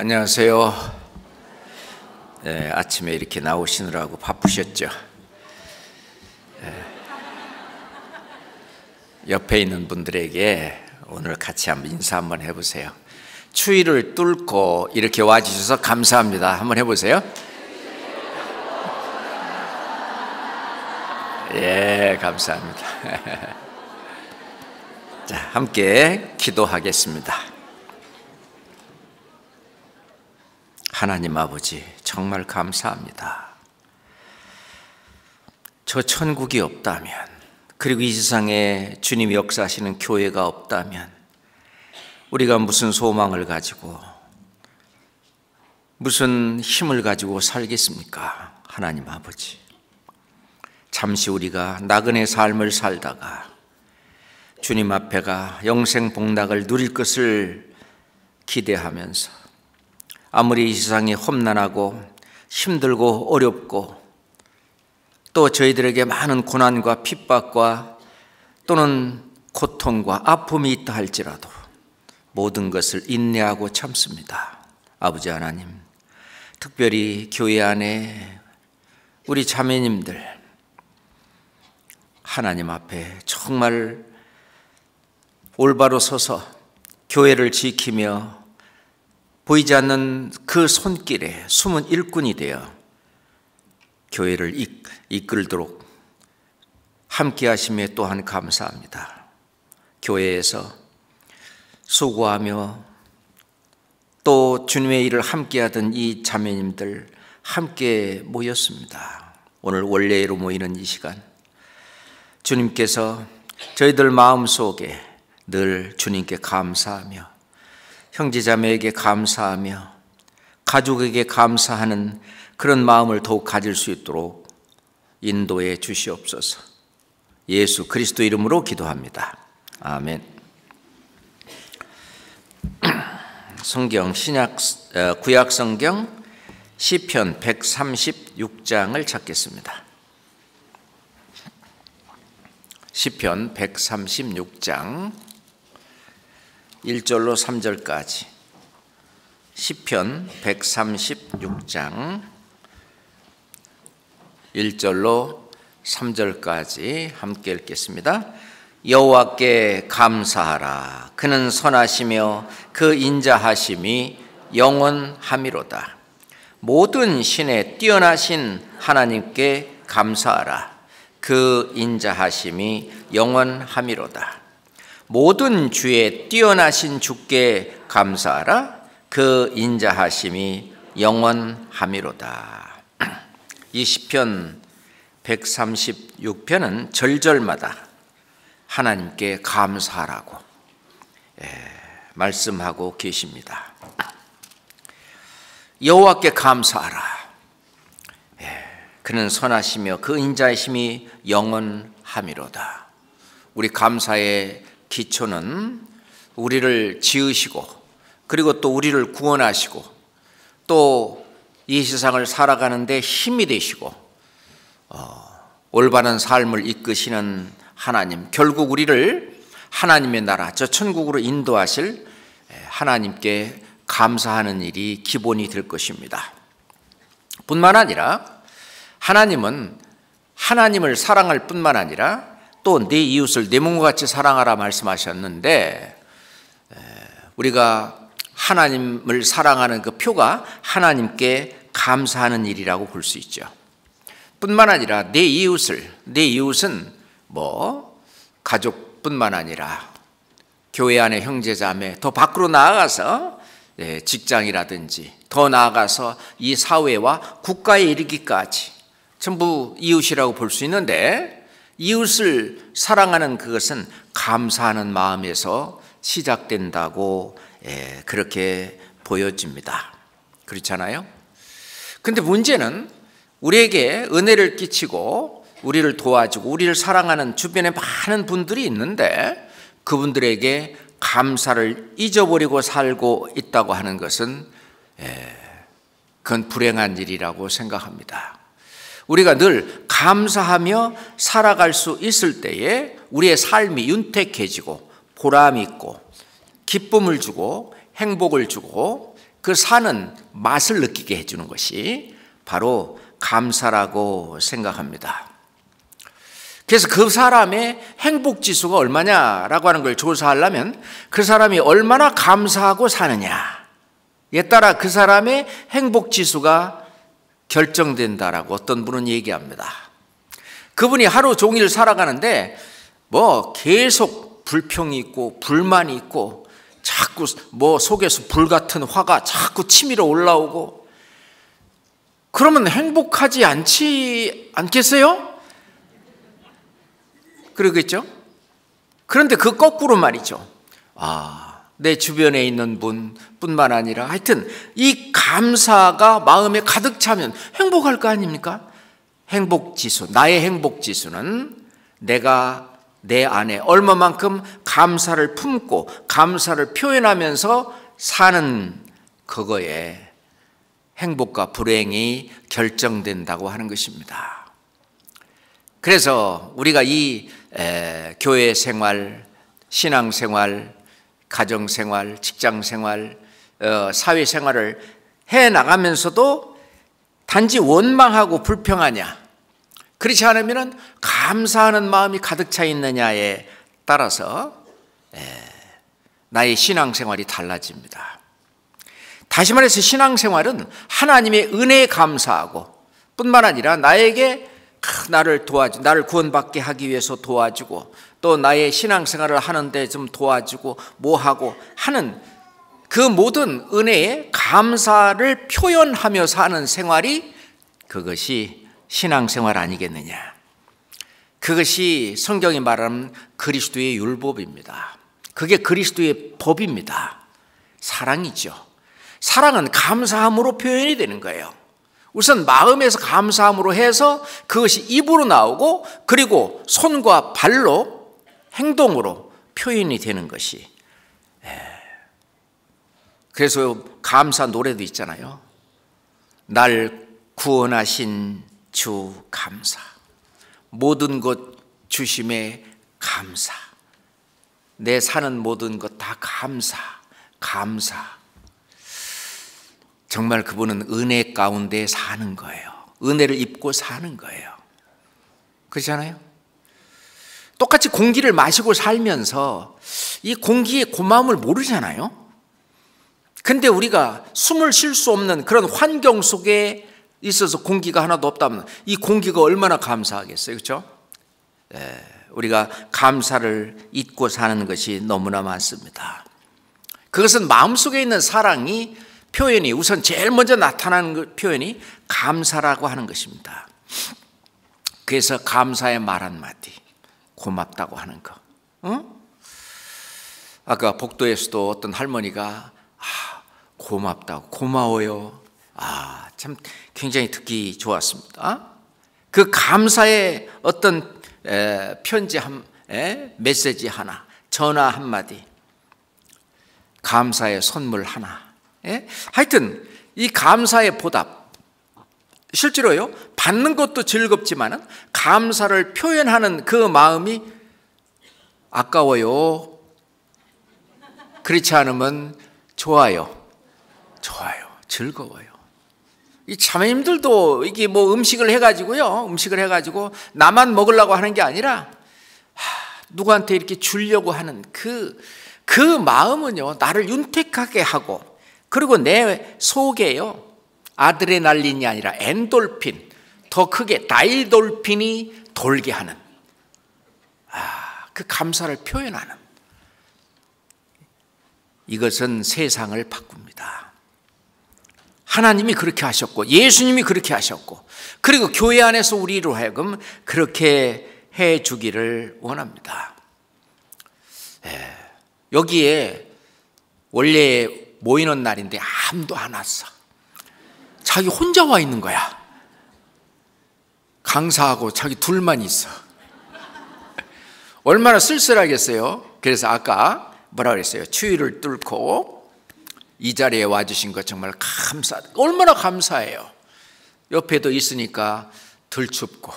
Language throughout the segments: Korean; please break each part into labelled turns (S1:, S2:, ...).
S1: 안녕하세요. 네, 아침에 이렇게 나오시느라고 바쁘셨죠? 네. 옆에 있는 분들에게 오늘 같이 한번 인사 한번 해보세요. 추위를 뚫고 이렇게 와주셔서 감사합니다. 한번 해보세요. 예, 감사합니다. 자, 함께 기도하겠습니다. 하나님 아버지, 정말 감사합니다. 저 천국이 없다면, 그리고 이 세상에 주님이 역사하시는 교회가 없다면 우리가 무슨 소망을 가지고 무슨 힘을 가지고 살겠습니까? 하나님 아버지, 잠시 우리가 나그네 삶을 살다가 주님 앞에가 영생 복락을 누릴 것을 기대하면서 아무리 이 세상이 험난하고 힘들고 어렵고 또 저희들에게 많은 고난과 핍박과 또는 고통과 아픔이 있다 할지라도 모든 것을 인내하고 참습니다. 아버지 하나님, 특별히 교회 안에 우리 자매님들 하나님 앞에 정말 올바로 서서 교회를 지키며 보이지 않는 그 손길에 숨은 일꾼이 되어 교회를 이끌도록 함께 하심에 또한 감사합니다. 교회에서 수고하며 또 주님의 일을 함께 하던 이 자매님들 함께 모였습니다. 오늘 원래로 모이는 이 시간, 주님께서 저희들 마음속에 늘 주님께 감사하며 형제자매에게 감사하며 가족에게 감사하는 그런 마음을 더욱 가질 수 있도록 인도해 주시옵소서. 예수 그리스도 이름으로 기도합니다. 아멘. 성경 구약 성경 시편 136장을 찾겠습니다. 시편 136장 1절로 3절까지, 시편 136장 1절로 3절까지 함께 읽겠습니다. 여호와께 감사하라. 그는 선하시며 그 인자하심이 영원함이로다. 모든 신에 뛰어나신 하나님께 감사하라. 그 인자하심이 영원함이로다. 모든 주에 뛰어나신 주께 감사하라. 그 인자하심이 영원함이로다. 이 시편 136편은 절절마다 하나님께 감사하라고 말씀하고 계십니다. 여호와께 감사하라. 그는 선하시며 그 인자하심이 영원함이로다. 우리 감사의 기초는 우리를 지으시고 그리고 또 우리를 구원하시고 또 이 세상을 살아가는데 힘이 되시고 올바른 삶을 이끄시는 하나님, 결국 우리를 하나님의 나라, 저 천국으로 인도하실 하나님께 감사하는 일이 기본이 될 것입니다. 뿐만 아니라 하나님은 하나님을 사랑할 뿐만 아니라 또 내 이웃을 내 몸과 같이 사랑하라 말씀하셨는데, 우리가 하나님을 사랑하는 그 표가 하나님께 감사하는 일이라고 볼 수 있죠. 뿐만 아니라 내 이웃은 가족뿐만 아니라 교회 안의 형제자매, 더 밖으로 나아가서 직장이라든지 더 나아가서 이 사회와 국가에 이르기까지 전부 이웃이라고 볼 수 있는데, 이웃을 사랑하는 그것은 감사하는 마음에서 시작된다고 그렇게 보여집니다. 그렇잖아요? 근데 문제는 우리에게 은혜를 끼치고 우리를 도와주고 우리를 사랑하는 주변에 많은 분들이 있는데 그분들에게 감사를 잊어버리고 살고 있다고 하는 것은 그건 불행한 일이라고 생각합니다. 우리가 늘 감사하며 살아갈 수 있을 때에 우리의 삶이 윤택해지고 보람 있고 기쁨을 주고 행복을 주고 그 사는 맛을 느끼게 해주는 것이 바로 감사라고 생각합니다. 그래서 그 사람의 행복지수가 얼마냐라고 하는 걸 조사하려면 그 사람이 얼마나 감사하고 사느냐에 따라 그 사람의 행복지수가 결정된다라고 어떤 분은 얘기합니다. 그분이 하루 종일 살아가는데 뭐 계속 불평이 있고 불만이 있고 자꾸 뭐 속에서 불같은 화가 자꾸 치밀어 올라오고 그러면 행복하지 않겠어요? 그러겠죠? 그런데 그 거꾸로 말이죠. 내 주변에 있는 분뿐만 아니라 하여튼 이 감사가 마음에 가득 차면 행복할 거 아닙니까? 행복지수, 나의 행복지수는 내가 내 안에 얼마만큼 감사를 품고 감사를 표현하면서 사는 그거에 행복과 불행이 결정된다고 하는 것입니다. 그래서 우리가 이 교회 생활, 신앙 생활, 가정 생활, 직장 생활, 사회 생활을 해 나가면서도 단지 원망하고 불평하냐, 그렇지 않으면 감사하는 마음이 가득 차 있느냐에 따라서 나의 신앙 생활이 달라집니다. 다시 말해서 신앙 생활은 하나님의 은혜에 감사하고 뿐만 아니라 나에게 나를 구원받게 하기 위해서 도와주고 또 나의 신앙생활을 하는데 좀 도와주고 뭐하고 하는 그 모든 은혜에 감사를 표현하며 사는 생활이 그것이 신앙생활 아니겠느냐. 그것이 성경이 말하는 그리스도의 율법입니다. 그게 그리스도의 법입니다. 사랑이죠. 사랑은 감사함으로 표현이 되는 거예요. 우선 마음에서 감사함으로 해서 그것이 입으로 나오고 그리고 손과 발로 행동으로 표현이 되는 것이. 그래서 감사 노래도 있잖아요. 날 구원하신 주 감사, 모든 것 주심에 감사, 내 사는 모든 것 다 감사. 정말 그분은 은혜 가운데 사는 거예요. 은혜를 입고 사는 거예요. 그렇잖아요? 똑같이 공기를 마시고 살면서 이 공기의 고마움을 모르잖아요. 근데 우리가 숨을 쉴 수 없는 그런 환경 속에 있어서 공기가 하나도 없다면 이 공기가 얼마나 감사하겠어요. 그렇죠? 우리가 감사를 잊고 사는 것이 너무나 많습니다. 그것은 마음속에 있는 사랑이 표현이 우선 제일 먼저 나타나는 그 표현이 감사라고 하는 것입니다. 그래서 감사의 말 한마디, 고맙다고 하는 거. 아까 복도에서도 어떤 할머니가 고맙다고, 고마워요. 참 굉장히 듣기 좋았습니다. 그 감사의 어떤 편지 메시지 하나, 전화 한마디, 감사의 선물 하나. 하여튼 이 감사의 보답, 실제로요 받는 것도 즐겁지만은 감사를 표현하는 그 마음이 아까워요. 그렇지 않으면 좋아요, 즐거워요. 이 자매님들도 이게 뭐 음식을 해가지고 나만 먹으려고 하는 게 아니라 누구한테 이렇게 주려고 하는 그 마음은요 나를 윤택하게 하고 그리고 내 속에요 아드레날린이 아니라 엔돌핀, 더 크게 다이돌핀이 돌게 하는 그 감사를 표현하는 이것은 세상을 바꿉니다. 하나님이 그렇게 하셨고 예수님이 그렇게 하셨고 그리고 교회 안에서 우리로 하여금 그렇게 해주기를 원합니다. 여기에 원래 모이는 날인데 아무도 안 왔어. 자기 혼자 와 있는 거야. 강사하고 자기 둘만 있어. 얼마나 쓸쓸하겠어요. 그래서 아까 뭐라 그랬어요? 추위를 뚫고 이 자리에 와주신 것 정말 얼마나 감사해요. 옆에도 있으니까 덜 춥고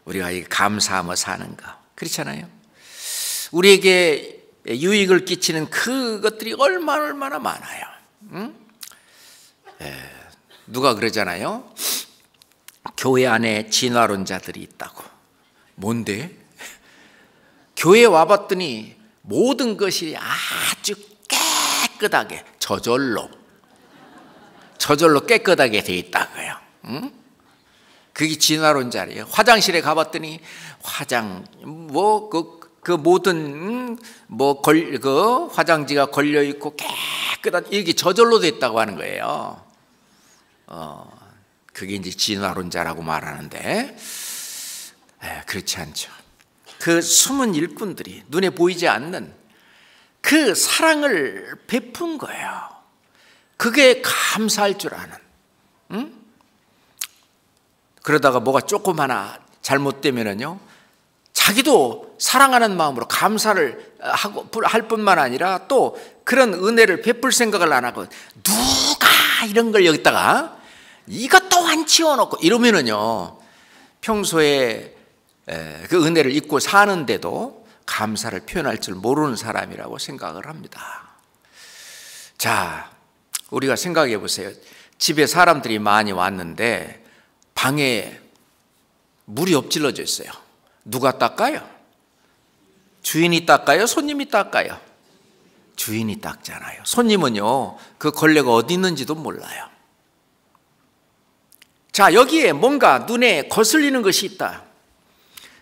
S1: 우리가 감사하며 사는 거 그렇잖아요. 우리에게 유익을 끼치는 그것들이 얼마나 많아요. 누가 그러잖아요. 교회 안에 진화론자들이 있다고. 뭔데? 교회 와봤더니 모든 것이 아주 깨끗하게 저절로 깨끗하게 돼 있다고요. 그게 진화론자래요. 화장실에 가봤더니 그 모든 그 화장지가 걸려 있고 깨끗한 이게 저절로 됐다고 하는 거예요. 그게 이제 진화론자라고 말하는데, 그렇지 않죠. 그 숨은 일꾼들이 눈에 보이지 않는 그 사랑을 베푼 거예요. 그게 감사할 줄 아는. 그러다가 뭐가 조금 하나 잘못되면은요, 자기도 사랑하는 마음으로 감사를 할 뿐만 아니라 또 그런 은혜를 베풀 생각을 안 하고 누가 이런 걸 여기다가 이것도 안 치워놓고 이러면은요, 평소에 그 은혜를 잊고 사는데도 감사를 표현할 줄 모르는 사람이라고 생각을 합니다. 자, 우리가 생각해 보세요. 집에 사람들이 많이 왔는데 방에 물이 엎질러져 있어요. 누가 닦아요? 주인이 닦아요? 손님이 닦아요? 주인이 닦잖아요. 손님은요, 그 걸레가 어디 있는지도 몰라요. 자, 여기에 뭔가 눈에 거슬리는 것이 있다.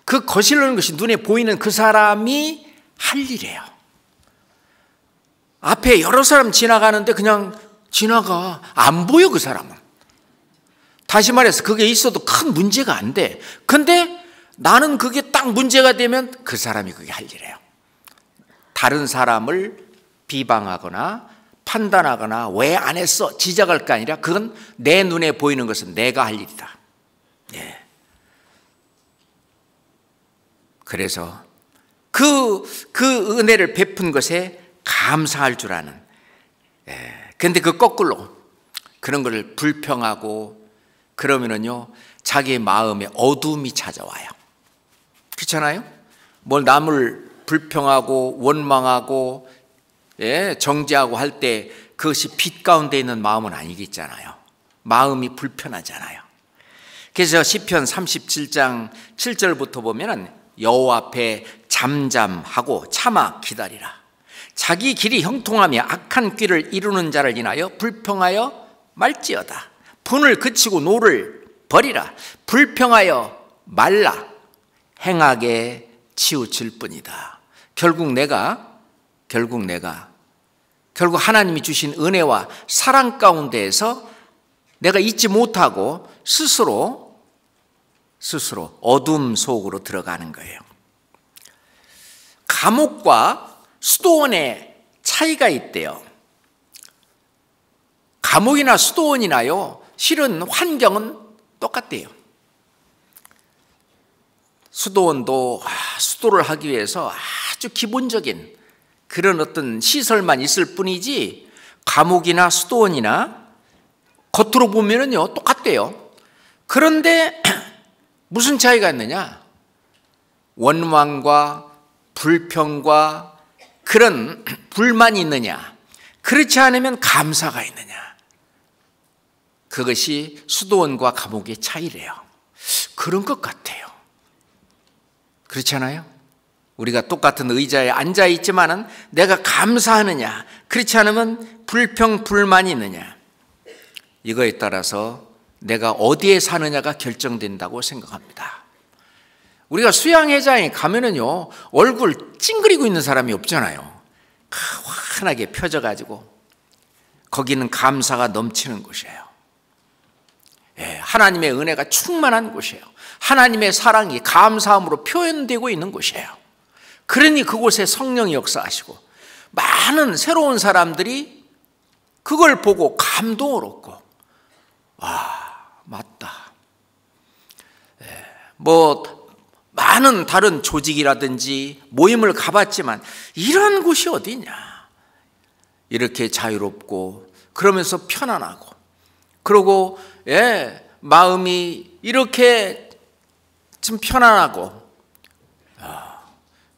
S1: 그 거슬리는 것이 눈에 보이는 그 사람이 할 일이에요. 앞에 여러 사람 지나가는데 그냥 지나가. 안 보여, 그 사람은. 다시 말해서 그게 있어도 큰 문제가 안 돼. 근데 나는 그게 딱 문제가 되면 그 사람이 그게 할 일이에요. 다른 사람을 비방하거나 판단하거나 왜 안 했어 지적할 게 아니라 그건 내 눈에 보이는 것은 내가 할 일이다. 그래서 그 은혜를 베푼 것에 감사할 줄 아는. 근데 그 거꾸로 그런 걸 불평하고 그러면은요, 자기의 마음에 어둠이 찾아와요. 그렇잖아요? 뭘 남을 불평하고 원망하고 정죄하고 할 때 그것이 빛 가운데 있는 마음은 아니겠잖아요. 마음이 불편하잖아요. 그래서 시편 37장 7절부터 보면은 여호와 앞에 잠잠하고 참아 기다리라. 자기 길이 형통하며 악한 꾀를 이루는 자를 인하여 불평하여 말지어다. 분을 그치고 노를 버리라. 불평하여 말라. 행하게 치우칠 뿐이다. 결국 하나님이 주신 은혜와 사랑 가운데에서 내가 잊지 못하고 스스로 어둠 속으로 들어가는 거예요. 감옥과 수도원의 차이가 있대요. 감옥이나 수도원이나요, 실은 환경은 똑같대요. 수도원도 수도를 하기 위해서 아주 기본적인 그런 어떤 시설만 있을 뿐이지, 감옥이나 수도원이나 겉으로 보면은요 똑같대요. 그런데 무슨 차이가 있느냐? 원망과 불평과 그런 불만이 있느냐? 그렇지 않으면 감사가 있느냐? 그것이 수도원과 감옥의 차이래요. 그런 것 같아요. 그렇지 않아요? 우리가 똑같은 의자에 앉아 있지만은 내가 감사하느냐, 그렇지 않으면 불평, 불만이 있느냐, 이거에 따라서 내가 어디에 사느냐가 결정된다고 생각합니다. 우리가 수양회장에 가면은요, 얼굴 찡그리고 있는 사람이 없잖아요. 환하게 펴져가지고 거기는 감사가 넘치는 곳이에요. 하나님의 은혜가 충만한 곳이에요. 하나님의 사랑이 감사함으로 표현되고 있는 곳이에요. 그러니 그곳에 성령이 역사하시고 많은 새로운 사람들이 그걸 보고 감동을 얻고, 맞다. 많은 다른 조직이라든지 모임을 가봤지만 이런 곳이 어디냐. 이렇게 자유롭고 그러면서 편안하고, 그리고 마음이 이렇게 좀 편안하고,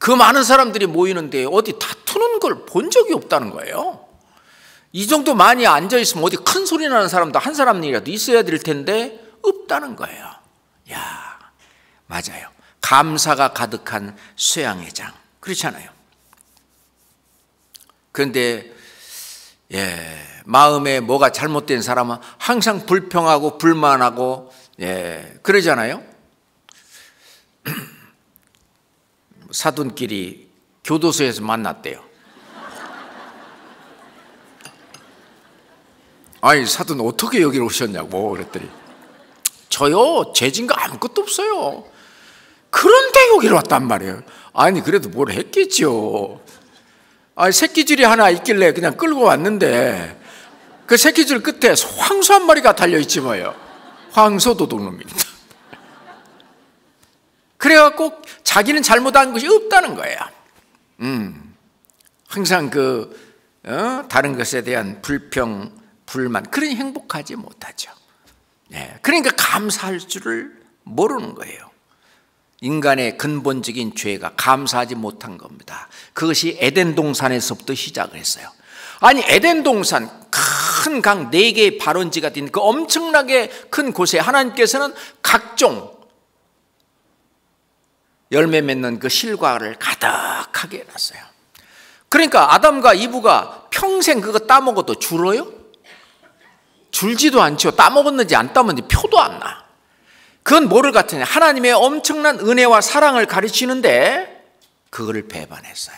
S1: 그 많은 사람들이 모이는데 어디 다투는 걸 본 적이 없다는 거예요. 이 정도 많이 앉아있으면 어디 큰 소리 나는 사람도 한 사람이라도 있어야 될 텐데 없다는 거예요. 야, 맞아요. 감사가 가득한 수양회장. 그렇잖아요. 그런데 마음에 뭐가 잘못된 사람은 항상 불평하고 불만하고 그러잖아요. 사돈끼리 교도소에서 만났대요. 아니, 사돈 어떻게 여기로 오셨냐고 그랬더니 저요, 죄진 거 아무것도 없어요. 그런데 여기로 왔단 말이에요. 아니, 그래도 뭘 했겠죠. 아니, 새끼줄이 하나 있길래 그냥 끌고 왔는데 그 새끼줄 끝에 황소 한 마리가 달려있지 뭐예요. 황소 도둑놈입니다. 그래갖고 자기는 잘못한 것이 없다는 거예요. 항상 다른 것에 대한 불평, 불만, 그러니 행복하지 못하죠. 그러니까 감사할 줄을 모르는 거예요. 인간의 근본적인 죄가 감사하지 못한 겁니다. 그것이 에덴 동산에서부터 시작을 했어요. 아니, 에덴 동산 큰 강 4개의 발원지가 된 그 엄청나게 큰 곳에 하나님께서는 각종 열매 맺는 그 실과를 가득하게 해놨어요. 그러니까 아담과 이브가 평생 그거 따먹어도 줄어요? 줄지도 않죠. 따먹었는지 안 따먹었는지 표도 안 나. 그건 뭐를 같으냐? 하나님의 엄청난 은혜와 사랑을 가르치는데 그거를 배반했어요.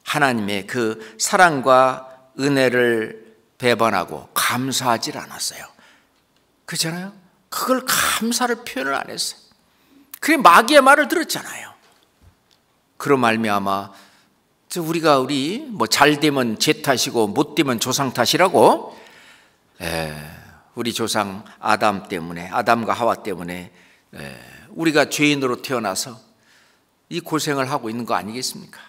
S1: 하나님의 그 사랑과 은혜를 배반하고 감사하지 않았어요. 그렇잖아요? 그걸 감사를 표현을 안 했어요. 그래 마귀의 말을 들었잖아요. 그런 말미암아 우리가 뭐 잘 되면 제 탓이고 못 되면 조상 탓이라고 우리 조상 아담 때문에, 아담과 하와 때문에 우리가 죄인으로 태어나서 이 고생을 하고 있는 거 아니겠습니까?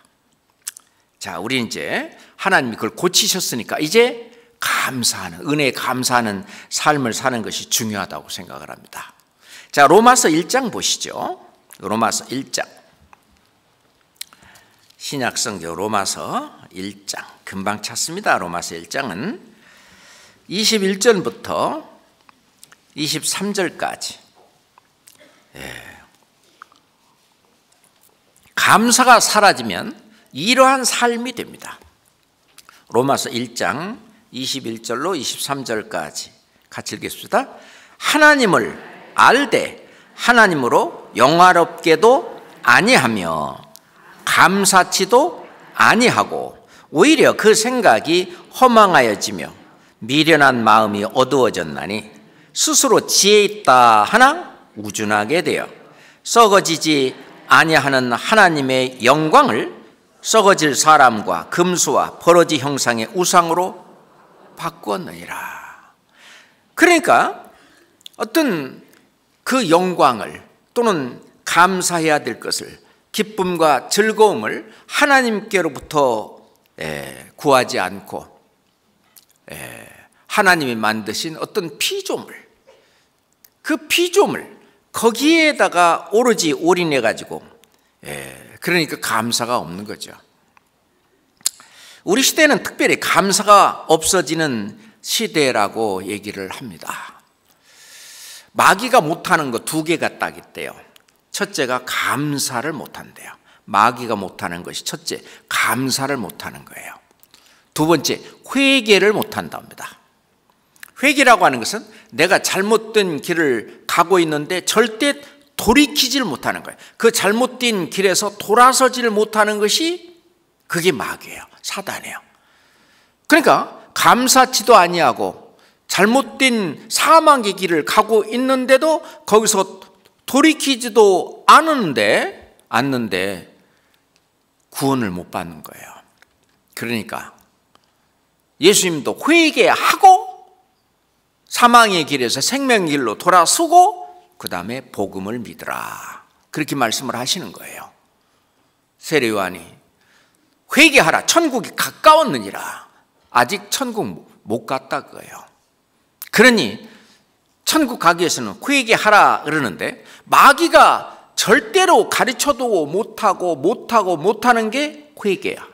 S1: 자, 우리 이제 하나님이 그걸 고치셨으니까 이제 감사하는, 은혜에 감사하는 삶을 사는 것이 중요하다고 생각을 합니다. 자, 로마서 1장 보시죠. 로마서 1장. 신약성경 로마서 1장. 금방 찾습니다. 로마서 1장은 21절부터 23절까지 감사가 사라지면 이러한 삶이 됩니다. 로마서 1장 21절로 23절까지 같이 읽겠습니다. 하나님을 알되 하나님으로 영화롭게도 아니하며 감사치도 아니하고 오히려 그 생각이 허망하여지며 미련한 마음이 어두워졌나니 스스로 지혜 있다 하나 우준하게 되어 썩어지지 아니하는 하나님의 영광을 썩어질 사람과 금수와 버러지 형상의 우상으로 바꾸었느니라. 그러니까 어떤 그 영광을 또는 감사해야 될 것을, 기쁨과 즐거움을 하나님께로부터 구하지 않고 하나님이 만드신 어떤 피조물, 그 피조물 거기에다가 오로지 올인해 가지고 그러니까 감사가 없는 거죠. 우리 시대는 특별히 감사가 없어지는 시대라고 얘기를 합니다. 마귀가 못하는 거 2개가 딱 있대요. 첫째가 감사를 못한대요. 마귀가 못하는 것이 첫째, 감사를 못하는 거예요. 두 번째, 회개를 못한답니다. 회개라고 하는 것은 내가 잘못된 길을 가고 있는데 절대 돌이키질 못하는 거예요. 그 잘못된 길에서 돌아서지를 못하는 것이 그게 마귀예요. 사단이에요. 그러니까 감사치도 아니하고 잘못된 사망의 길을 가고 있는데도 거기서 돌이키지도 않는데 구원을 못 받는 거예요. 그러니까 예수님도 회개하고 사망의 길에서 생명의 길로 돌아서고 그 다음에 복음을 믿으라, 그렇게 말씀을 하시는 거예요. 세례 요한이 회개하라, 천국이 가까웠느니라. 아직 천국 못 갔다 그거예요. 그러니 천국 가기 위해서는 회개하라 그러는데 마귀가 절대로 가르쳐도 못하는 게 회개야.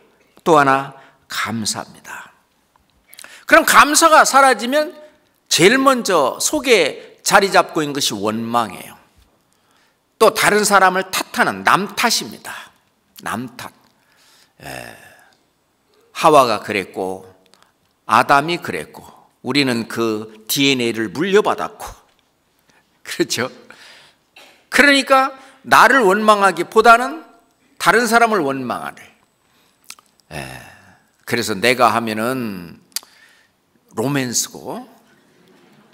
S1: 또 하나 감사합니다. 그럼 감사가 사라지면 제일 먼저 속에 자리 잡고 있는 것이 원망이에요. 또 다른 사람을 탓하는 남 탓입니다. 남 탓. 하와가 그랬고 아담이 그랬고 우리는 그 DNA를 물려받았고, 그렇죠? 그러니까 나를 원망하기보다는 다른 사람을 원망하는. 그래서 내가 하면은 로맨스고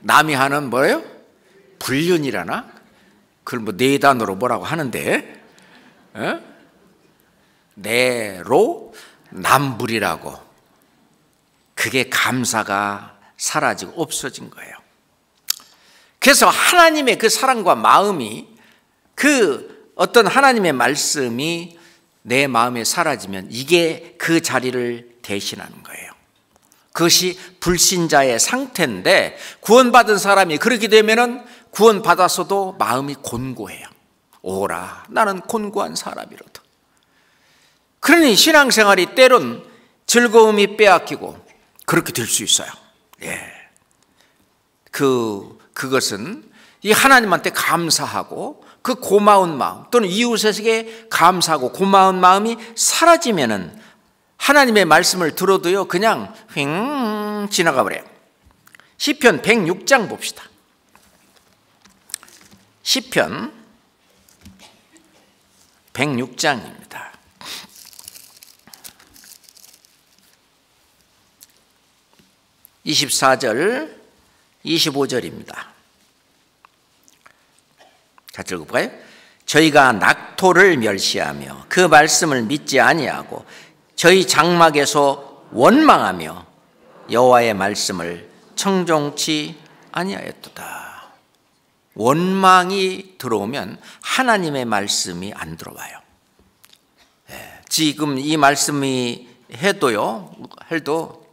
S1: 남이 하는 뭐예요? 불륜이라나? 그걸 뭐 네 단어로 뭐라고 하는데, 내로 남불이라고. 그게 감사가 사라지고 없어진 거예요. 그래서 하나님의 그 사랑과 마음이, 그 어떤 하나님의 말씀이 내 마음에 사라지면 이게 그 자리를 대신하는 거예요. 그것이 불신자의 상태인데, 구원받은 사람이 그렇게 되면은 구원받았어도 마음이 곤고해요. 오라, 나는 곤고한 사람이로다. 그러니 신앙생활이 때론 즐거움이 빼앗기고 그렇게 될 수 있어요. 그것은 이 하나님한테 감사하고 그 고마운 마음, 또는 이웃에게 감사하고 고마운 마음이 사라지면은 하나님의 말씀을 들어도요 그냥 휙 지나가 버려요. 시편 106장 봅시다. 시편 106장입니다. 24절 25절입니다. 같이 읽어볼까요? 저희가 낙토를 멸시하며 그 말씀을 믿지 아니하고 저희 장막에서 원망하며 여호와의 말씀을 청종치 아니하였도다. 원망이 들어오면 하나님의 말씀이 안 들어와요. 지금 이 말씀이 해도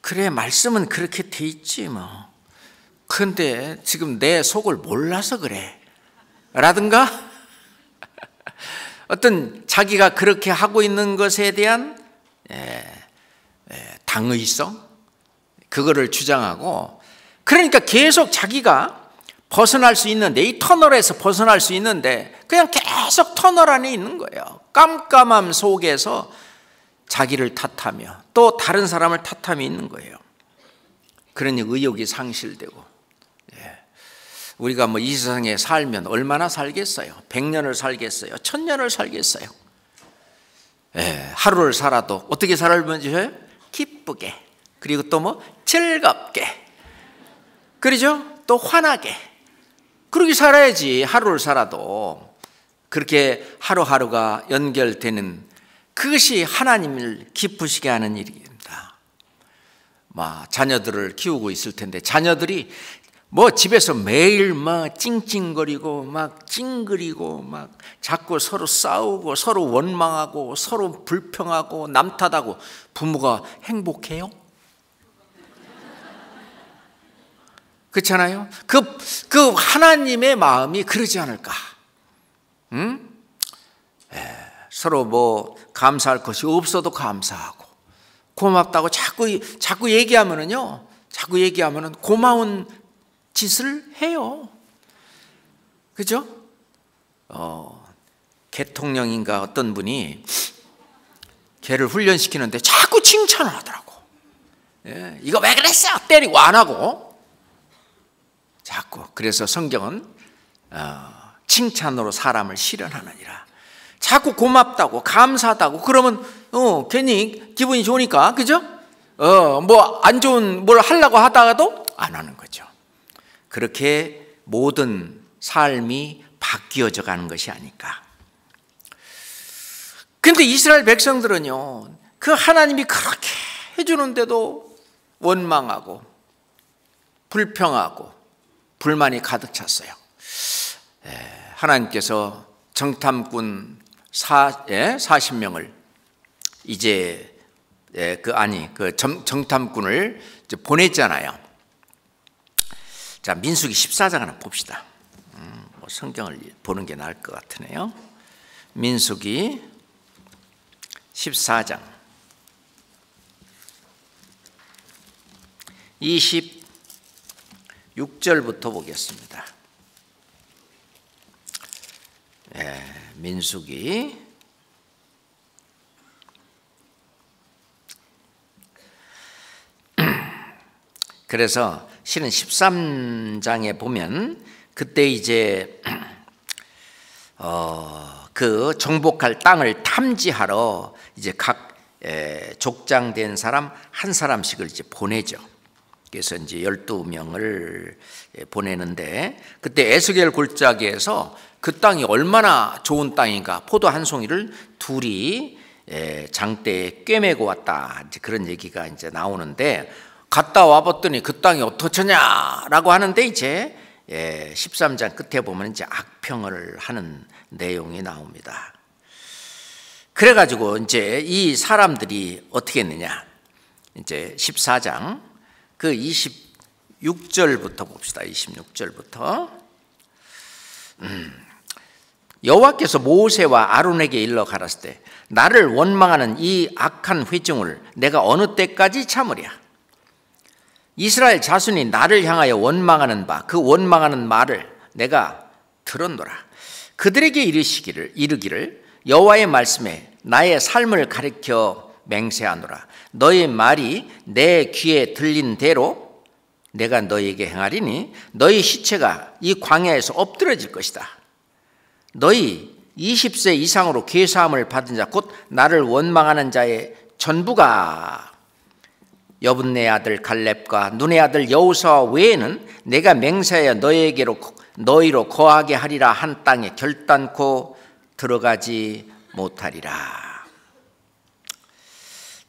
S1: 그래, 말씀은 그렇게 돼 있지 뭐. 근데 지금 내 속을 몰라서 그래 라든가 어떤 자기가 그렇게 하고 있는 것에 대한 당의성, 그거를 주장하고, 그러니까 계속 자기가 벗어날 수 있는데, 이 터널에서 벗어날 수 있는데 그냥 계속 터널 안에 있는 거예요. 깜깜함 속에서 자기를 탓하며 또 다른 사람을 탓함이 있는 거예요. 그러니 의욕이 상실되고, 우리가 뭐 이 세상에 살면 얼마나 살겠어요? 100년을 살겠어요? 1000년을 살겠어요? 하루를 살아도 어떻게 살면 좋아요? 기쁘게, 그리고 또 뭐 즐겁게, 그러죠? 또 환하게. 그렇게 살아야지. 하루를 살아도 그렇게 하루하루가 연결되는, 그것이 하나님을 기쁘시게 하는 일입니다. 자녀들을 키우고 있을 텐데 자녀들이 뭐 집에서 매일 막 찡찡거리고 막 찡그리고 막 자꾸 서로 싸우고 서로 원망하고 서로 불평하고 남 탓하고, 부모가 행복해요? 그렇잖아요. 그 하나님의 마음이 그러지 않을까? 서로 뭐 감사할 것이 없어도 감사하고 고맙다고 자꾸 얘기하면은요, 고마운 짓을 해요. 그죠? 개통령인가 어떤 분이 개를 훈련시키는데 자꾸 칭찬을 하더라고. 이거 왜 그랬어? 때리고 안 하고 자꾸. 그래서 성경은 칭찬으로 사람을 실현하느니라. 자꾸 고맙다고 감사하다고 그러면 괜히 기분이 좋으니까, 그죠? 뭐 안 좋은 뭘 하려고 하다가도 안 하는 거죠. 그렇게 모든 삶이 바뀌어져 가는 것이 아닐까. 근데 이스라엘 백성들은요, 그 하나님이 그렇게 해주는데도 원망하고 불평하고 불만이 가득 찼어요. 하나님께서 정탐꾼 40명을 이제 정탐꾼을 보냈잖아요. 자, 민수기 14장 하나 봅시다. 성경을 보는 게 나을 것 같으네요. 민수기 14장 26절부터 보겠습니다. 민수기 그래서 실은 13장에 보면 그때 이제 그 정복할 땅을 탐지하러 이제 각 족장된 사람 한 사람씩을 이제 보내죠. 그래서 이제 12명을 보내는데 그때 에스겔 골짜기에서 그 땅이 얼마나 좋은 땅인가 포도 한 송이를 둘이 장대에 꿰매고 왔다. 이제 그런 얘기가 이제 나오는데 갔다 와봤더니 그 땅이 어떠냐라고 하는데 이제 13장 끝에 보면 이제 악평을 하는 내용이 나옵니다. 그래가지고 이제 이 사람들이 어떻게 했느냐? 이제 14장 그 26절부터 봅시다. 26절부터 여호와께서 모세와 아론에게 일러 가라사대 때 나를 원망하는 이 악한 회중을 내가 어느 때까지 참으랴? 이스라엘 자손이 나를 향하여 원망하는 바 그 원망하는 말을 내가 들었노라. 그들에게 이르기를 여호와의 말씀에 나의 삶을 가리켜 맹세하노라. 너의 말이 내 귀에 들린 대로 내가 너희에게 행하리니 너희 시체가 이 광야에서 엎드러질 것이다. 너희 20세 이상으로 계사함을 받은 자 곧 나를 원망하는 자의 전부가 여분네 아들 갈렙과 눈의 아들 여호수아 외에는 내가 맹세하여 너희로 거하게 하리라 한 땅에 결단코 들어가지 못하리라.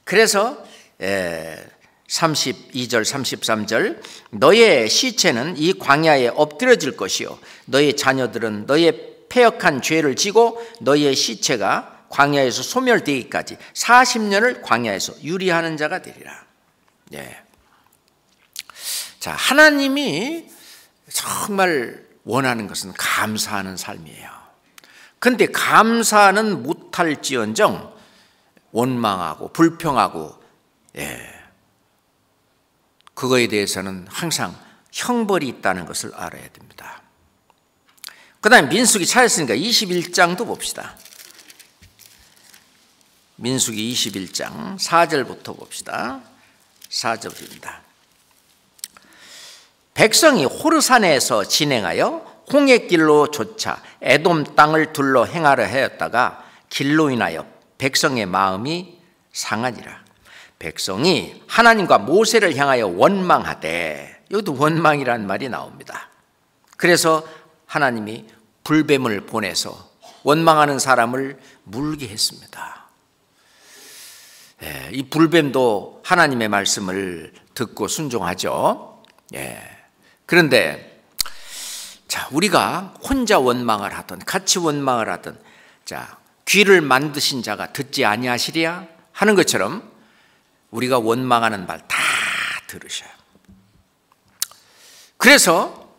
S1: 그래서 32절 33절 너의 시체는 이 광야에 엎드려질 것이요 너의 자녀들은 너의 패역한 죄를 지고 너의 시체가 광야에서 소멸되기까지 40년을 광야에서 유리하는 자가 되리라. 자, 하나님이 정말 원하는 것은 감사하는 삶이에요. 그런데 감사는 못할지언정 원망하고 불평하고 그거에 대해서는 항상 형벌이 있다는 것을 알아야 됩니다. 그 다음에 민수기 찾았으니까 21장도 봅시다. 민수기 21장 4절부터 봅시다. 4절입니다. 백성이 호르산에서 진행하여 홍해길로 쫓아 에돔 땅을 둘러 행하려 하였다가 길로 인하여 백성의 마음이 상하니라. 백성이 하나님과 모세를 향하여 원망하되, 여기도 원망이라는 말이 나옵니다. 그래서 하나님이 불뱀을 보내서 원망하는 사람을 물게 했습니다. 이 불뱀도 하나님의 말씀을 듣고 순종하죠. 그런데 자, 우리가 혼자 원망을 하든 같이 원망을 하든 자, 귀를 만드신 자가 듣지 아니하시랴 하는 것처럼 우리가 원망하는 말 다 들으셔요. 그래서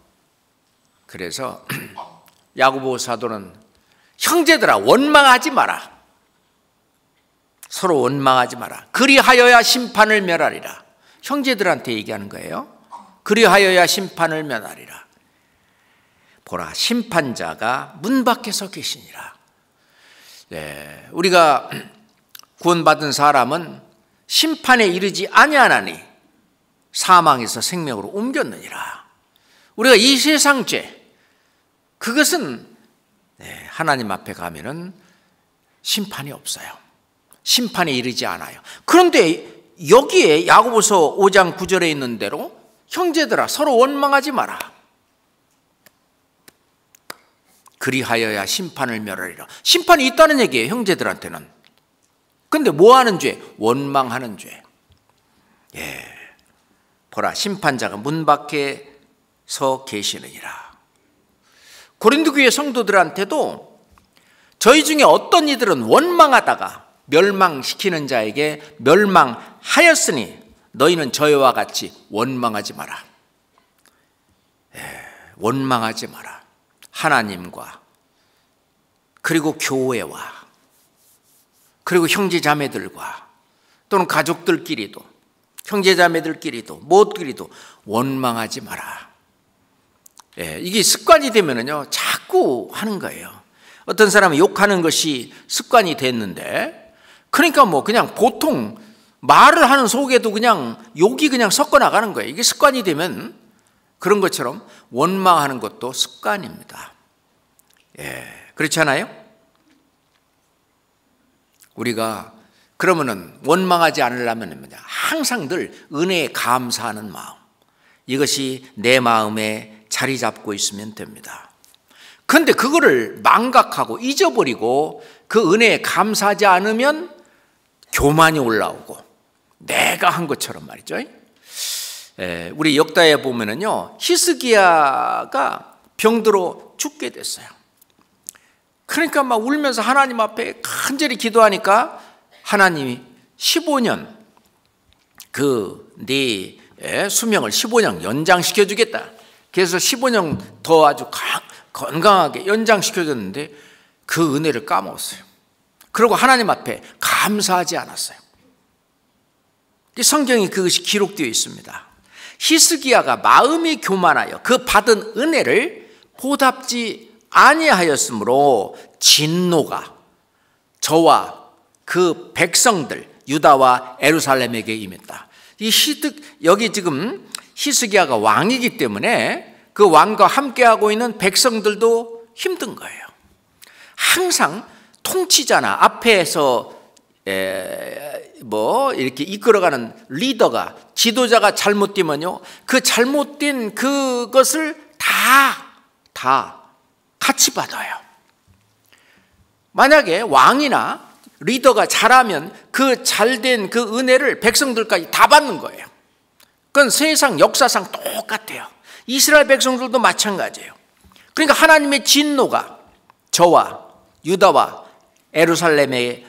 S1: 야고보 사도는 형제들아 원망하지 마라. 서로 원망하지 마라. 그리하여야 심판을 면하리라. 형제들한테 얘기하는 거예요. 그리하여야 심판을 면하리라. 보라, 심판자가 문 밖에 서 계시니라. 우리가 구원받은 사람은 심판에 이르지 아니하나니 사망에서 생명으로 옮겼느니라. 우리가 이 세상 죄, 그것은 하나님 앞에 가면은 심판이 없어요. 심판에 이르지 않아요. 그런데 여기에 야고보서 5장 9절에 있는 대로 형제들아 서로 원망하지 마라. 그리하여야 심판을 면하리라. 심판이 있다는 얘기예요, 형제들한테는. 그런데 뭐 하는 죄? 원망하는 죄. 보라, 심판자가 문 밖에 서 계시느니라. 고린도 교회 성도들한테도 저희 중에 어떤 이들은 원망하다가 멸망시키는 자에게 멸망하였으니 너희는 저희와 같이 원망하지 마라. 원망하지 마라. 하나님과 그리고 교회와 그리고 형제자매들과 또는 가족들끼리도 형제자매들끼리도 무엇끼리도 원망하지 마라. 이게 습관이 되면은요 자꾸 하는 거예요. 어떤 사람은 욕하는 것이 습관이 됐는데, 그러니까 뭐 그냥 보통 말을 하는 속에도 그냥 욕이 그냥 섞어 나가는 거예요. 이게 습관이 되면 그런 것처럼 원망하는 것도 습관입니다. 그렇지 않아요? 우리가 그러면은 원망하지 않으려면 항상 늘 은혜에 감사하는 마음, 이것이 내 마음에 자리 잡고 있으면 됩니다. 그런데 그거를 망각하고 잊어버리고 그 은혜에 감사하지 않으면 교만이 올라오고 내가 한 것처럼 말이죠. 우리 역다에 보면은요 히스기야가 병들어 죽게 됐어요. 그러니까 막 울면서 하나님 앞에 간절히 기도하니까 하나님이 15년 네 수명을 15년 연장시켜 주겠다. 그래서 15년 더 아주 건강하게 연장시켜줬는데 그 은혜를 까먹었어요. 그리고 하나님 앞에 감사하지 않았어요. 성경에 그것이 기록되어 있습니다. 히스기야가 마음이 교만하여 그 받은 은혜를 보답지 아니하였으므로 진노가 저와 그 백성들 유다와 예루살렘에게 임했다. 여기 지금 히스기야가 왕이기 때문에 그 왕과 함께하고 있는 백성들도 힘든 거예요. 항상 통치자나 앞에서 이렇게 이끌어가는 리더가, 지도자가 잘못되면요 그 잘못된 그것을 다 같이 받아요. 만약에 왕이나 리더가 잘하면 그 잘된 그 은혜를 백성들까지 다 받는 거예요. 그건 세상 역사상 똑같아요. 이스라엘 백성들도 마찬가지예요. 그러니까 하나님의 진노가 저와 유다와 예루살렘에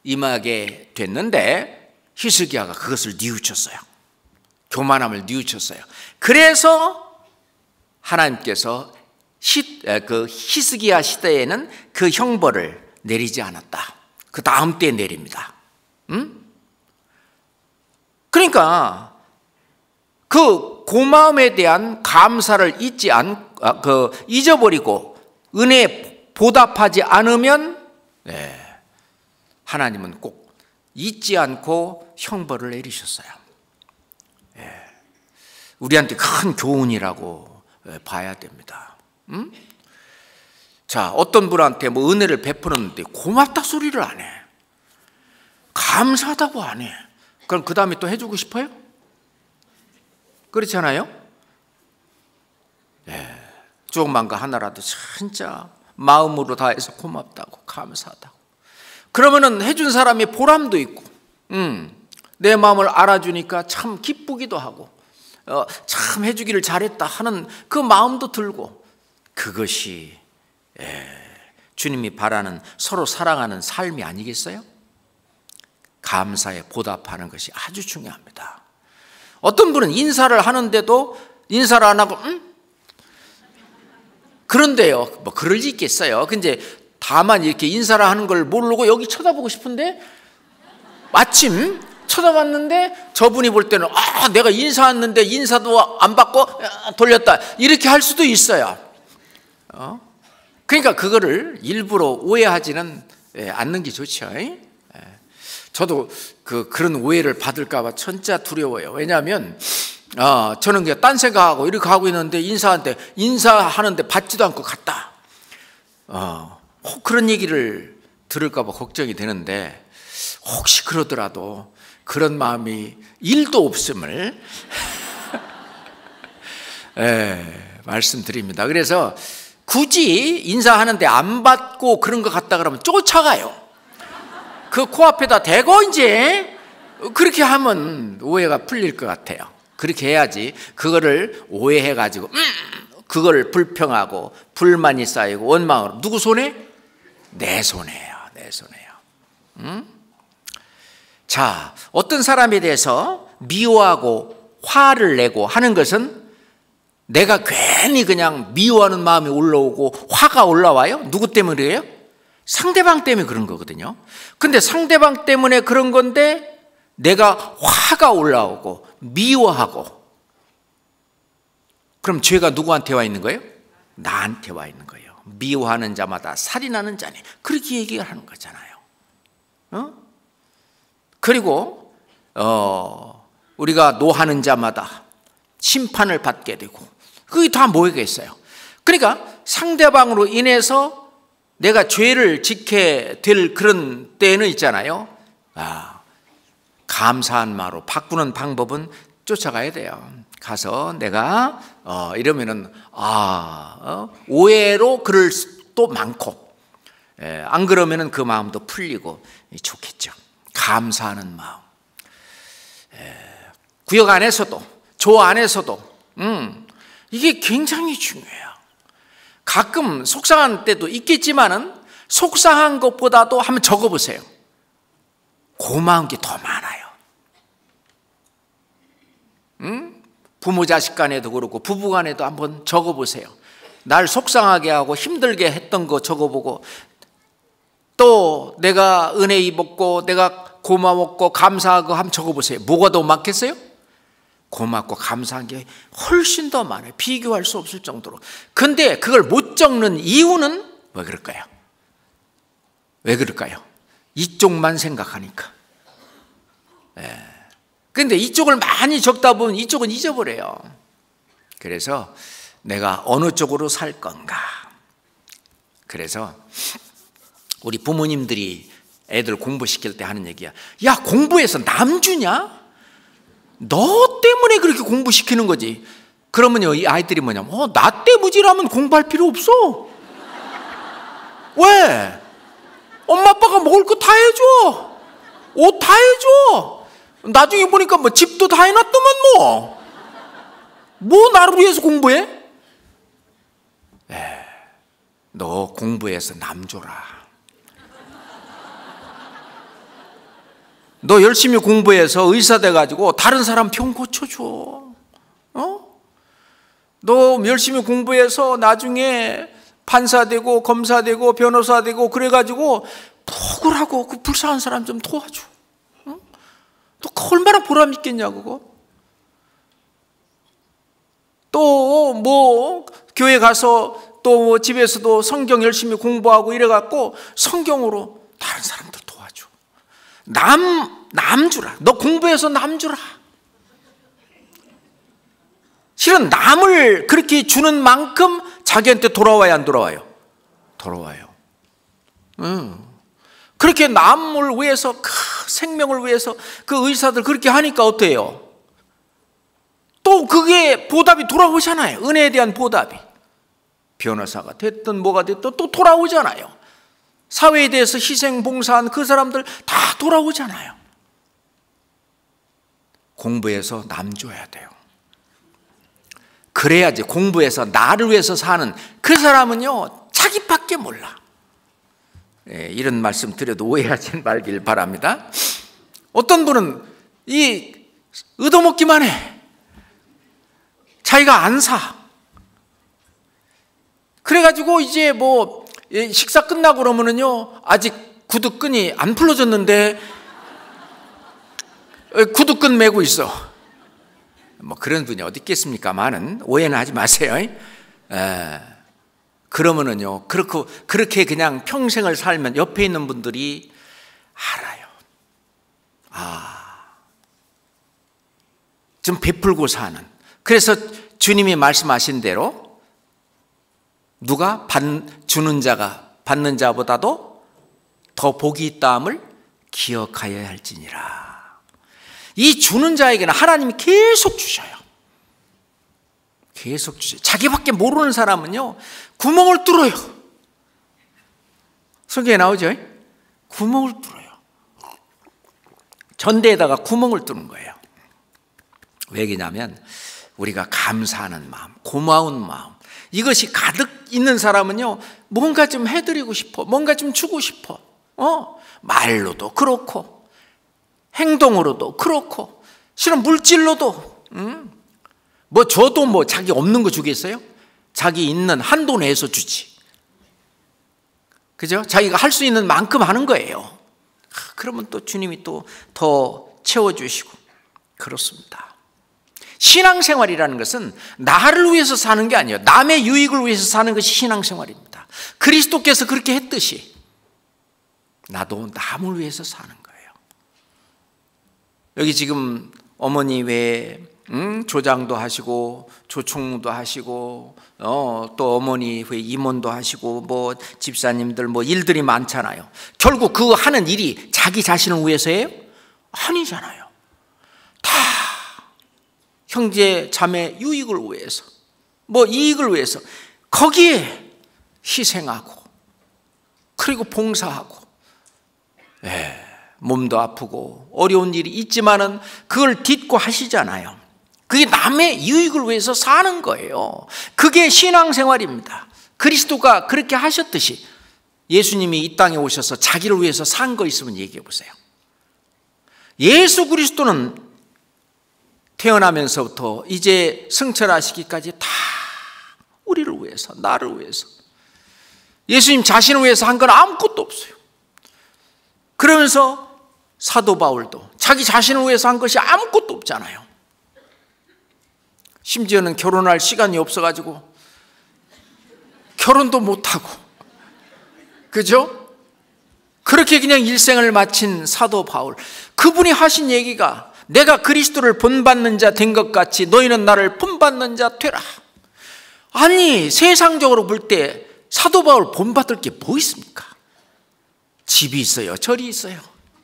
S1: 임하게 됐는데 히스기야가 그것을 뉘우쳤어요. 교만함을 뉘우쳤어요. 그래서 하나님께서 그 히스기야 시대에는 그 형벌을 내리지 않았다. 그 다음 때에 내립니다. 그러니까 그 고마움에 대한 감사를 잊어버리고 은혜에 보답하지 않으면 하나님은 꼭 잊지 않고 형벌을 내리셨어요. 우리한테 큰 교훈이라고 봐야 됩니다. 자, 어떤 분한테 뭐 은혜를 베풀었는데 고맙다 소리를 안 해. 감사하다고 안 해. 그럼 그 다음에 또 해주고 싶어요? 그렇지 않아요? 조그만 거 하나라도 진짜 마음으로 다해서 고맙다고 감사하다고 그러면은 해준 사람이 보람도 있고 내 마음을 알아주니까 참 기쁘기도 하고 참 해주기를 잘했다 하는 그 마음도 들고, 그것이 주님이 바라는 서로 사랑하는 삶이 아니겠어요? 감사에 보답하는 것이 아주 중요합니다. 어떤 분은 인사를 하는데도 인사를 안 하고 그런데요 뭐 그럴 리 있겠어요. 근데 다만 이렇게 인사를 하는 걸 모르고 여기 쳐다보고 싶은데 마침 쳐다봤는데 저분이 볼 때는 내가 인사했는데 인사도 안 받고 돌렸다 이렇게 할 수도 있어요. 그러니까 그거를 일부러 오해하지는 않는 게 좋죠. 저도 그런 오해를 받을까 봐 진짜 두려워요. 왜냐하면 저는 그냥 딴 생각하고 이렇게 하고 있는데 인사하는데 받지도 않고 갔다. 그런 얘기를 들을까 봐 걱정이 되는데 혹시 그러더라도 그런 마음이 1도 없음을 말씀드립니다. 그래서 굳이 인사하는데 안 받고 그런 것 같다 그러면 쫓아가요. 그 코앞에다 대고 이제 그렇게 하면 오해가 풀릴 것 같아요. 그렇게 해야지 그거를 오해해가지고 그걸 불평하고 불만이 쌓이고 원망으로 누구 손에? 내 손에요. 내 손에요. 자, 어떤 사람에 대해서 미워하고 화를 내고 하는 것은 내가 괜히 그냥 미워하는 마음이 올라오고 화가 올라와요? 누구 때문이에요? 상대방 때문에 그런 거거든요. 근데 상대방 때문에 그런 건데 내가 화가 올라오고 미워하고, 그럼 죄가 누구한테 와 있는 거예요? 나한테 와 있는 거예요. 미워하는 자마다 살인하는 자니, 그렇게 얘기를 하는 거잖아요. 그리고 우리가 노하는 자마다 심판을 받게 되고, 그게 다 뭐겠어요? 그러니까 상대방으로 인해서 내가 죄를 짓게 될 그런 때는 있잖아요. 감사한 마음으로 바꾸는 방법은 쫓아가야 돼요. 가서 내가 이러면은 오해로 그럴 수도 많고, 안 그러면은 그 마음도 풀리고 좋겠죠. 감사하는 마음. 구역 안에서도, 조 안에서도 이게 굉장히 중요해요. 가끔 속상한 때도 있겠지만은 속상한 것보다도 한번 적어보세요. 고마운 게 더 많아요. 부모 자식 간에도 그렇고 부부 간에도 한번 적어보세요. 날 속상하게 하고 힘들게 했던 거 적어보고, 또 내가 은혜 입었고 내가 고마웠고 감사하고 한번 적어보세요. 뭐가 더 많겠어요? 고맙고 감사한 게 훨씬 더 많아요. 비교할 수 없을 정도로. 근데 그걸 못 적는 이유는 왜 그럴까요? 왜 그럴까요? 이쪽만 생각하니까. 근데 이쪽을 많이 적다 보면 이쪽은 잊어버려요. 그래서 내가 어느 쪽으로 살 건가. 그래서 우리 부모님들이 애들 공부시킬 때 하는 얘기야. 야, 공부해서 남 주냐? 너 때문에 그렇게 공부시키는 거지. 그러면요, 이 아이들이 뭐냐면 나 때문이라면 공부할 필요 없어. 왜? 엄마 아빠가 먹을 거 다 해줘, 옷 다 해줘. 나중에 보니까 뭐 집도 다 해놨더만 뭐 나를 위해서 공부해? 너 공부해서 남 줘라. 너 열심히 공부해서 의사 돼가지고 다른 사람 병 고쳐줘. 너 열심히 공부해서 나중에 판사 되고 검사 되고 변호사 되고 그래가지고 억울하고 그 불쌍한 사람 좀 도와줘. 너 얼마나 보람 있겠냐 그거. 또 뭐 교회 가서 또 집에서도 성경 열심히 공부하고 이래갖고 성경으로 다른 사람들 도와줘. 남 주라. 너 공부해서 남 주라. 실은 남을 그렇게 주는 만큼 자기한테 돌아와야 안 돌아와요? 돌아와요. 그렇게 남을 위해서, 그 생명을 위해서 그 의사들 그렇게 하니까 어때요? 또 그게 보답이 돌아오잖아요. 은혜에 대한 보답이. 변호사가 됐든 뭐가 됐든 또 돌아오잖아요. 사회에 대해서 희생 봉사한 그 사람들 다 돌아오잖아요. 공부해서 남 줘야 돼요. 그래야지. 공부해서 나를 위해서 사는 그 사람은요, 자기밖에 몰라. 이런 말씀 드려도 오해하지 말길 바랍니다. 어떤 분은 얻어먹기만 해. 자기가 안 사. 그래가지고 이제 뭐 식사 끝나고 그러면은요, 아직 구두끈이 안 풀어졌는데 구두끈 메고 있어. 뭐 그런 분이 어디 있겠습니까만은 오해는 하지 마세요. 그러면은요, 그렇게 그냥 평생을 살면 옆에 있는 분들이 알아요. 좀 베풀고 사는. 그래서 주님이 말씀하신 대로 누가 주는 자가 받는 자보다도 더 복이 있다함을 기억하여야 할지니라. 이 주는 자에게는 하나님이 계속 주셔요. 계속 주셔요. 자기밖에 모르는 사람은요, 구멍을 뚫어요. 성경에 나오죠? 구멍을 뚫어요. 전대에다가 구멍을 뚫는 거예요. 왜 그러냐면 우리가 감사하는 마음, 고마운 마음, 이것이 가득 있는 사람은요, 뭔가 좀 해드리고 싶어, 뭔가 좀 주고 싶어. 말로도 그렇고 행동으로도 그렇고 실은 물질로도 뭐 줘도 뭐 자기 없는 거 주겠어요? 자기 있는 한도 내에서 주지. 그죠? 자기가 할 수 있는 만큼 하는 거예요. 그러면 또 주님이 또 더 채워주시고 그렇습니다. 신앙생활이라는 것은 나를 위해서 사는 게 아니에요. 남의 유익을 위해서 사는 것이 신앙생활입니다. 그리스도께서 그렇게 했듯이 나도 남을 위해서 사는 거예요. 여기 지금 어머니 외에 조장도 하시고 조총무도 하시고 또 어머니 외에 임원도 하시고 뭐 집사님들 뭐 일들이 많잖아요. 결국 그 하는 일이 자기 자신을 위해서예요? 아니잖아요. 다 형제 자매 유익을 위해서 뭐 이익을 위해서 거기에 희생하고 그리고 봉사하고 몸도 아프고 어려운 일이 있지만은 그걸 딛고 하시잖아요. 그게 남의 유익을 위해서 사는 거예요. 그게 신앙생활입니다. 그리스도가 그렇게 하셨듯이 예수님이 이 땅에 오셔서 자기를 위해서 산 거 있으면 얘기해 보세요. 예수 그리스도는 태어나면서부터 이제 승천하시기까지 다 우리를 위해서, 나를 위해서, 예수님 자신을 위해서 한 건 아무것도 없어요. 그러면서 사도 바울도 자기 자신을 위해서 한 것이 아무것도 없잖아요. 심지어는 결혼할 시간이 없어가지고 결혼도 못하고, 그죠? 그렇게 그냥 일생을 마친 사도 바울, 그분이 하신 얘기가 내가 그리스도를 본받는 자 된 것 같이 너희는 나를 본받는 자 되라. 아니, 세상적으로 볼 때 사도 바울 본받을 게 뭐 있습니까? 집이 있어요, 절이 있어요.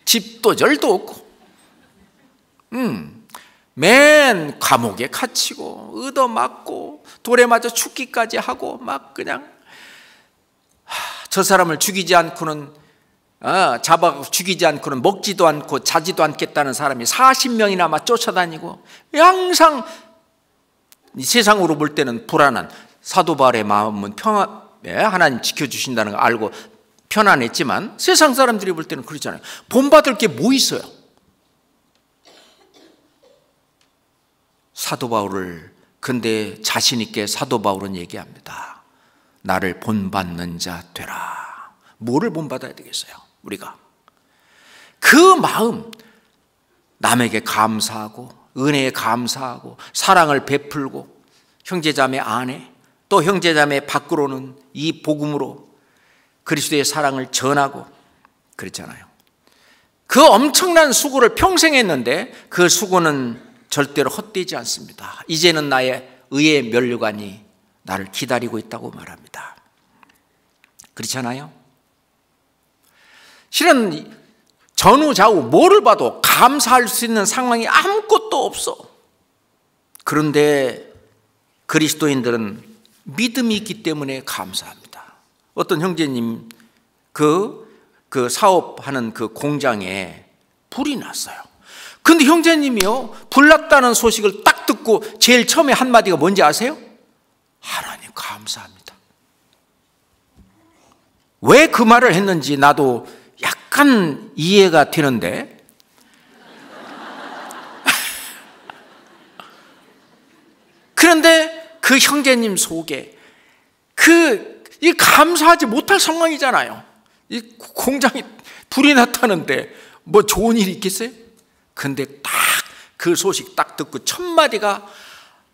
S1: 집도 절도 없고 맨 감옥에 갇히고 얻어맞고 돌에 맞아 죽기까지 하고 막 그냥 저 사람을 죽이지 않고는 잡아 죽이지 않고는 먹지도 않고 자지도 않겠다는 사람이 40명이나 막 쫓아다니고 항상 세상으로 볼 때는 불안한 사도 바울의 마음은 하나님 지켜주신다는 거 알고 편안했지만 세상 사람들이 볼 때는 그렇잖아요. 본받을 게 뭐 있어요? 사도 바울을, 근데 자신 있게 사도 바울은 얘기합니다. 나를 본받는 자 되라. 뭐를 본받아야 되겠어요? 우리가 그 마음, 남에게 감사하고 은혜에 감사하고 사랑을 베풀고 형제자매 안에 또 형제자매 밖으로는 이 복음으로 그리스도의 사랑을 전하고 그렇잖아요. 그 엄청난 수고를 평생 했는데 그 수고는 절대로 헛되지 않습니다. 이제는 나의 의의 면류관이 나를 기다리고 있다고 말합니다. 그렇잖아요? 실은 전후 좌우 뭐를 봐도 감사할 수 있는 상황이 아무것도 없어. 그런데 그리스도인들은 믿음이 있기 때문에 감사합니다. 어떤 형제님 그 사업하는 그 공장에 불이 났어요. 근데 형제님이요, 불 났다는 소식을 딱 듣고 제일 처음에 한마디가 뭔지 아세요? 하나님 감사합니다. 왜 그 말을 했는지 나도 약간 이해가 되는데 그런데 그 형제님 속에 이 감사하지 못할 상황이잖아요. 이 공장이 불이 났다는데 뭐 좋은 일이 있겠어요? 근데 딱 그 소식 딱 듣고 첫 마디가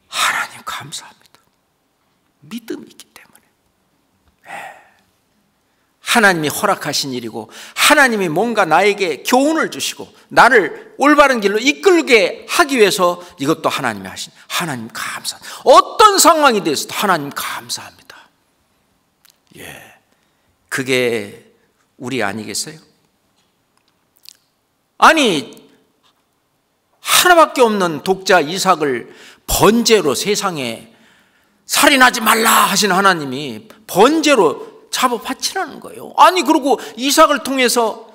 S1: 하나님 감사합니다. 믿음이 있기 때문에. 하나님이 허락하신 일이고 하나님이 뭔가 나에게 교훈을 주시고 나를 올바른 길로 이끌게 하기 위해서 이것도 하나님이 하신, 하나님 감사합니다. 어떤 상황이 됐어도 하나님 감사합니다. 그게 우리 아니겠어요? 아니, 하나밖에 없는 독자 이삭을 번제로 세상에 살인하지 말라 하신 하나님이 번제로 잡아 바치라는 거예요. 아니, 그리고 이삭을 통해서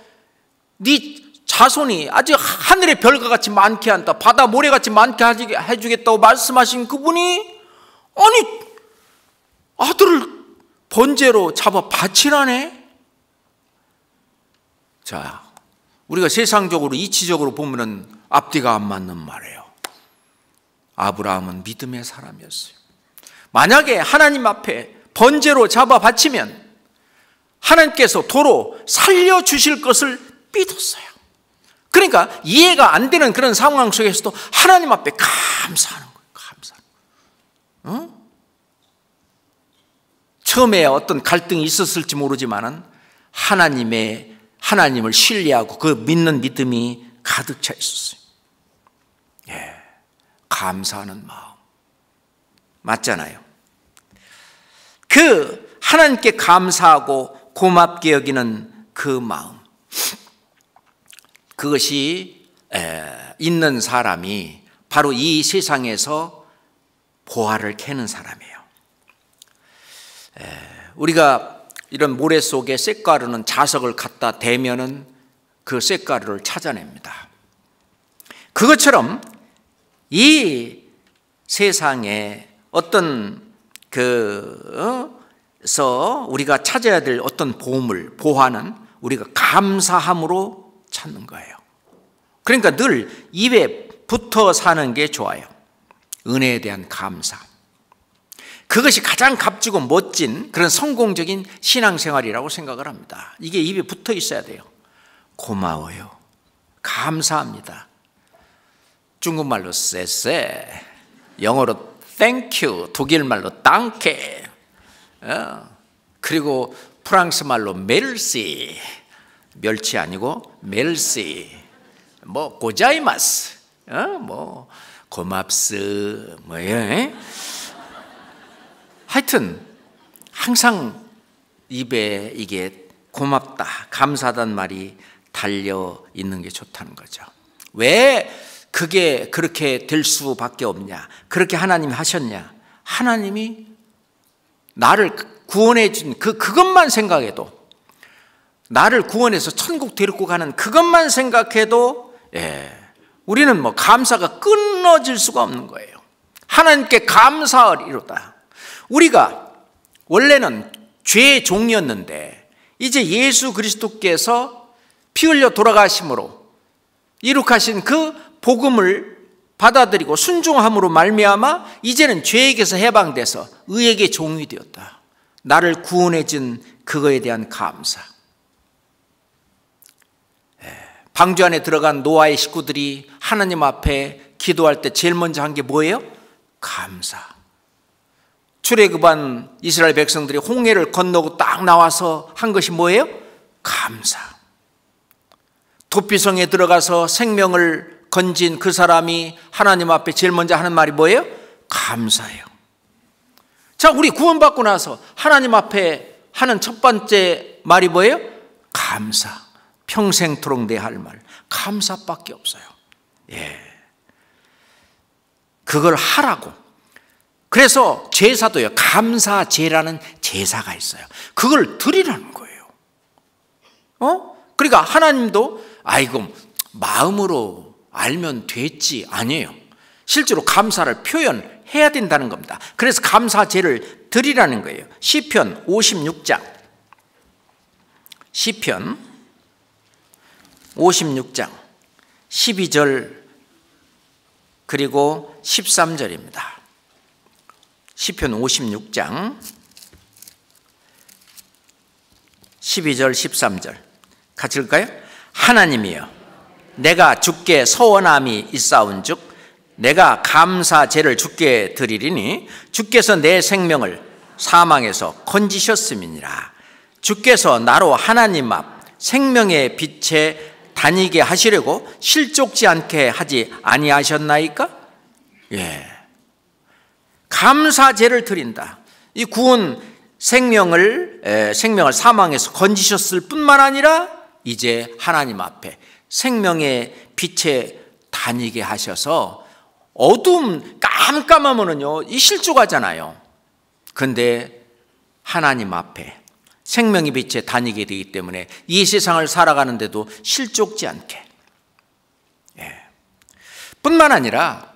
S1: 네 자손이 아주 하늘의 별과 같이 많게 한다, 바다 모래같이 많게 해주겠다고 말씀하신 그분이 아니 아들을 번제로 잡아 바치라네. 자, 우리가 세상적으로 이치적으로 보면은 앞뒤가 안 맞는 말이에요. 아브라함은 믿음의 사람이었어요. 만약에 하나님 앞에 번제로 잡아 바치면 하나님께서 도로 살려주실 것을 믿었어요. 그러니까 이해가 안 되는 그런 상황 속에서도 하나님 앞에 감사하는 거예요. 감사하는 거예요. 처음에 어떤 갈등이 있었을지 모르지만은 하나님을 신뢰하고 그 믿는 믿음이 가득 차 있었어요. 예, 감사하는 마음 맞잖아요. 그 하나님께 감사하고 고맙게 여기는 그 마음, 그것이 있는 사람이 바로 이 세상에서 보화를 캐는 사람이에요. 우리가 이런 모래 속에 쇳가루는 자석을 갖다 대면은 그 쇳가루를 찾아냅니다. 그것처럼 이 세상에 어떤 우리가 찾아야 될 어떤 보물, 보화는 우리가 감사함으로 찾는 거예요. 그러니까 늘 입에 붙어 사는 게 좋아요. 은혜에 대한 감사. 그것이 가장 값지고 멋진 그런 성공적인 신앙생활이라고 생각을 합니다. 이게 입에 붙어 있어야 돼요. 고마워요. 감사합니다. 중국말로 쎄쎄, 영어로 땡큐, 독일말로 땅케, 그리고 프랑스말로 멜시, 멸치 아니고 멜시, 뭐 고자이마스, 뭐 고맙스, 뭐예요? 하여튼 항상 입에 이게 고맙다, 감사하다는 말이 달려 있는 게 좋다는 거죠. 왜 그게 그렇게 될 수밖에 없냐? 그렇게 하나님이 하셨냐? 하나님이 나를 구원해 준 그것만 생각해도, 나를 구원해서 천국 데리고 가는 그것만 생각해도 우리는 뭐 감사가 끊어질 수가 없는 거예요. 하나님께 감사하리로다. 우리가 원래는 죄의 종이었는데 이제 예수 그리스도께서 피 흘려 돌아가심으로 이룩하신 그 복음을 받아들이고 순종함으로 말미암아 이제는 죄에게서 해방돼서 의에게 종이 되었다. 나를 구원해 준 그거에 대한 감사. 방주 안에 들어간 노아의 식구들이 하나님 앞에 기도할 때 제일 먼저 한 게 뭐예요? 감사. 출애굽한 이스라엘 백성들이 홍해를 건너고 딱 나와서 한 것이 뭐예요? 감사. 도피성에 들어가서 생명을 건진 그 사람이 하나님 앞에 제일 먼저 하는 말이 뭐예요? 감사해요. 자, 우리 구원받고 나서 하나님 앞에 하는 첫 번째 말이 뭐예요? 감사. 평생토록 내 할 말, 감사밖에 없어요. 그걸 하라고. 그래서 제사도요, 감사제라는 제사가 있어요. 그걸 드리라는 거예요. 그러니까 하나님도 아이고 마음으로 알면 됐지, 아니에요. 실제로 감사를 표현해야 된다는 겁니다. 그래서 감사제를 드리라는 거예요. 시편 56장 12절 그리고 13절입니다. 시편 56장 12절 13절 같이 읽을까요? 하나님이여, 내가 주께 서원함이 있사온즉 내가 감사제를 주께 드리리니 주께서 내 생명을 사망에서 건지셨음이니라. 주께서 나로 하나님 앞 생명의 빛에 다니게 하시려고 실족지 않게 하지 아니하셨나이까? 감사제를 드린다. 이 구원 생명을 사망에서 건지셨을 뿐만 아니라 이제 하나님 앞에 생명의 빛에 다니게 하셔서 어두움 깜깜하면은요 이 실족하잖아요. 그런데 하나님 앞에 생명의 빛에 다니게 되기 때문에 이 세상을 살아가는데도 실족지 않게. 뿐만 아니라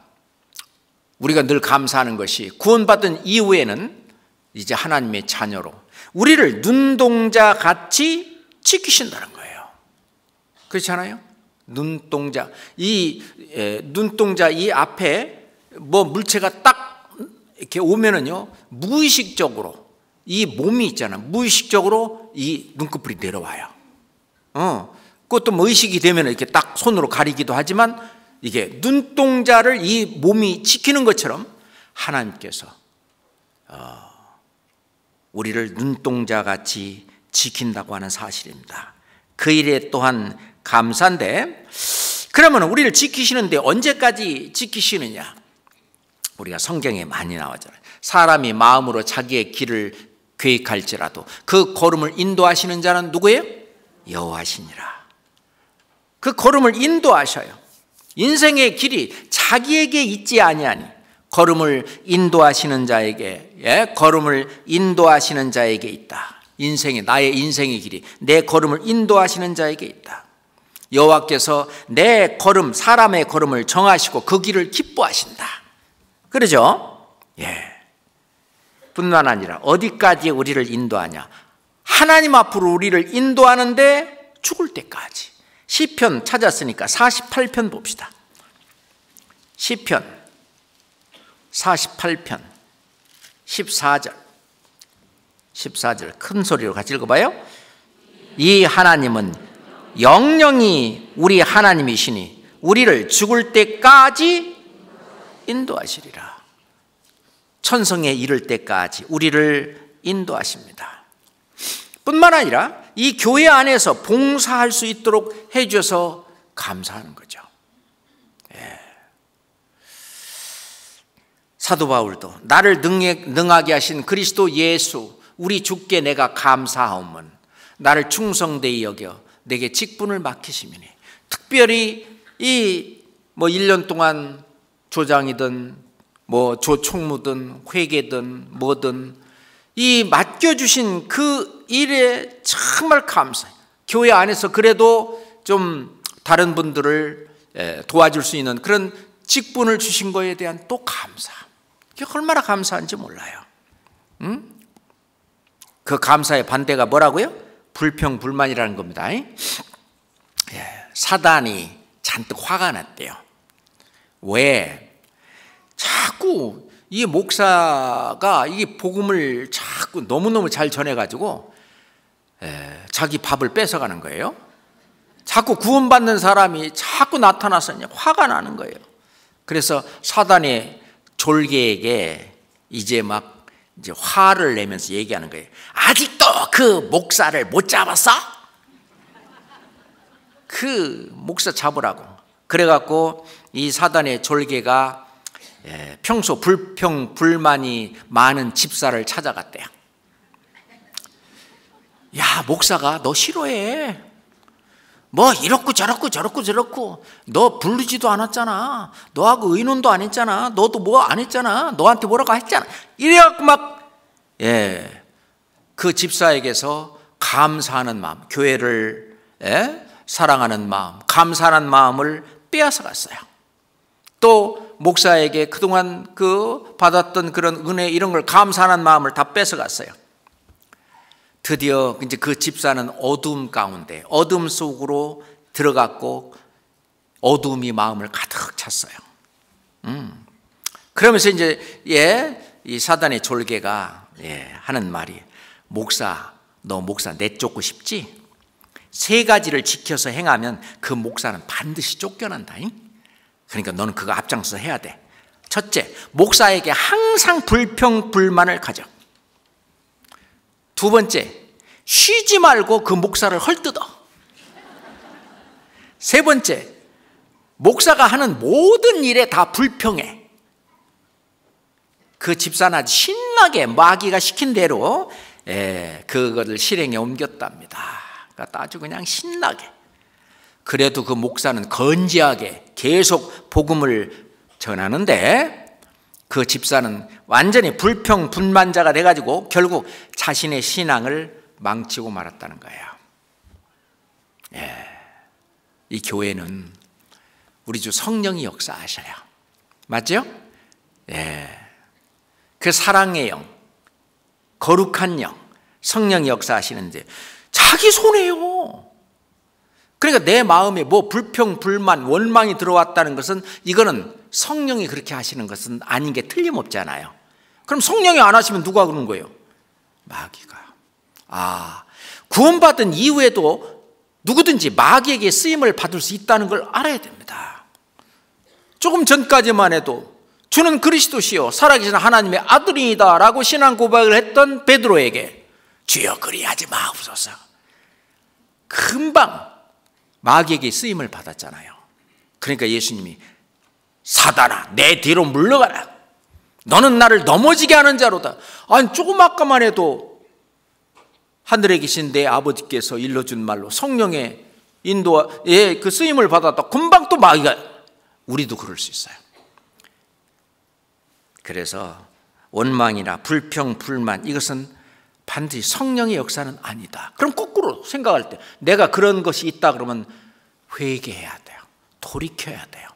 S1: 우리가 늘 감사하는 것이 구원받은 이후에는 이제 하나님의 자녀로 우리를 눈동자 같이 지키신다는 거예요. 그렇지 않아요? 눈동자. 이 눈동자 이 앞에 뭐 물체가 딱 이렇게 오면은요, 무의식적으로 이 몸이 있잖아. 무의식적으로 이 눈꺼풀이 내려와요. 그것도 뭐 의식이 되면 이렇게 딱 손으로 가리기도 하지만 이게 눈동자를 이 몸이 지키는 것처럼 하나님께서 우리를 눈동자같이 지킨다고 하는 사실입니다. 그 일에 또한 감사한데, 그러면 우리를 지키시는데 언제까지 지키시느냐? 우리가 성경에 많이 나오잖아요. 사람이 마음으로 자기의 길을 계획할지라도 그 걸음을 인도하시는 자는 누구예요? 여호와시니라. 그 걸음을 인도하셔요. 인생의 길이 자기에게 있지 아니하니 걸음을 인도하시는 자에게, 걸음을 인도하시는 자에게 있다. 나의 인생의 길이 내 걸음을 인도하시는 자에게 있다. 여호와께서 내 걸음, 사람의 걸음을 정하시고 그 길을 기뻐하신다. 그러죠? 뿐만 아니라 어디까지 우리를 인도하냐? 하나님 앞으로 우리를 인도하는데 죽을 때까지. 시편 찾았으니까 48편 봅시다. 시편 48편 14절 큰 소리로 같이 읽어봐요. 이 하나님은 영영이 우리 하나님이시니 우리를 죽을 때까지 인도하시리라. 천성에 이를 때까지 우리를 인도하십니다. 뿐만 아니라 이 교회 안에서 봉사할 수 있도록 해주셔서 감사하는 거죠. 사도 바울도 나를 능하게 하신 그리스도 예수 우리 주께 내가 감사하오면 나를 충성되이 여겨 내게 직분을 맡기심이니. 특별히 이 1년 동안 조장이든 조총무든 회계든 뭐든 이 맡겨주신 그 일에 정말 감사해요. 교회 안에서 그래도 좀 다른 분들을 도와줄 수 있는 그런 직분을 주신 거에 대한 또 감사. 그게 얼마나 감사한지 몰라요. 그 감사의 반대가 뭐라고요? 불평불만이라는 겁니다. 사단이 잔뜩 화가 났대요. 왜? 자꾸 이 목사가 이 복음을 자꾸 너무너무 잘 전해가지고 자기 밥을 뺏어가는 거예요. 자꾸 구원받는 사람이 자꾸 나타나서 화가 나는 거예요. 그래서 사단의 졸개에게 이제 화를 내면서 얘기하는 거예요. 아직도 그 목사를 못 잡았어? 그 목사 잡으라고. 그래갖고 이 사단의 졸개가 평소 불평불만이 많은 집사를 찾아갔대요. 야, 목사가 너 싫어해. 뭐 이렇고 저렇고 너 부르지도 않았잖아. 너하고 의논도 안 했잖아. 너도 뭐 안 했잖아. 너한테 뭐라고 했잖아. 이래갖고 그 집사에게서 감사하는 마음, 교회를 사랑하는 마음, 감사하는 마음을 빼앗아 갔어요. 또 목사에게 그동안 받았던 그런 은혜 이런 걸 감사하는 마음을 다 뺏어 갔어요. 드디어 이제 그 집사는 어둠 가운데, 어둠 속으로 들어갔고 어둠이 마음을 가득 찼어요. 그러면서 이제 이 사단의 졸개가 하는 말이, 목사, 너 목사 내쫓고 싶지? 3가지를 지켜서 행하면 그 목사는 반드시 쫓겨난다. 그러니까 너는 그거 앞장서 해야 돼. 첫째, 목사에게 항상 불평불만을 가져. 2번째, 쉬지 말고 그 목사를 헐뜯어. 3번째, 목사가 하는 모든 일에 다 불평해. 그 집사는 아주 신나게 마귀가 시킨 대로 그것을 실행에 옮겼답니다. 그러니까 아주 그냥 신나게. 그래도 그 목사는 건지하게 계속 복음을 전하는데 그 집사는 완전히 불평불만자가 돼가지고 결국 자신의 신앙을 망치고 말았다는 거예요. 이 교회는 우리 주 성령이 역사하셔요. 맞죠? 그 사랑의 영, 거룩한 영, 성령이 역사하시는데 자기 손해요. 그러니까 내 마음에 뭐 불평, 불만, 원망이 들어왔다는 것은 이거는 성령이 그렇게 하시는 것은 아닌 게 틀림없잖아요. 그럼 성령이 안 하시면 누가 그러는 거예요? 마귀가. 구원받은 이후에도 누구든지 마귀에게 쓰임을 받을 수 있다는 걸 알아야 됩니다. 조금 전까지만 해도 주는 그리스도시요 살아계신 하나님의 아들이다 라고 신앙 고백을 했던 베드로에게 주여 그리하지 마옵소서. 금방 마귀에게 쓰임을 받았잖아요. 그러니까 예수님이 사단아 내 뒤로 물러가라. 너는 나를 넘어지게 하는 자로다. 아니 조금 아까만 해도 하늘에 계신 내 아버지께서 일러준 말로 성령의 인도에 그 쓰임을 받았다. 금방 또 마귀가, 우리도 그럴 수 있어요. 그래서 원망이나 불평, 불만 이것은 반드시 성령의 역사는 아니다. 그럼 거꾸로 생각할 때 내가 그런 것이 있다 그러면 회개해야 돼요. 돌이켜야 돼요.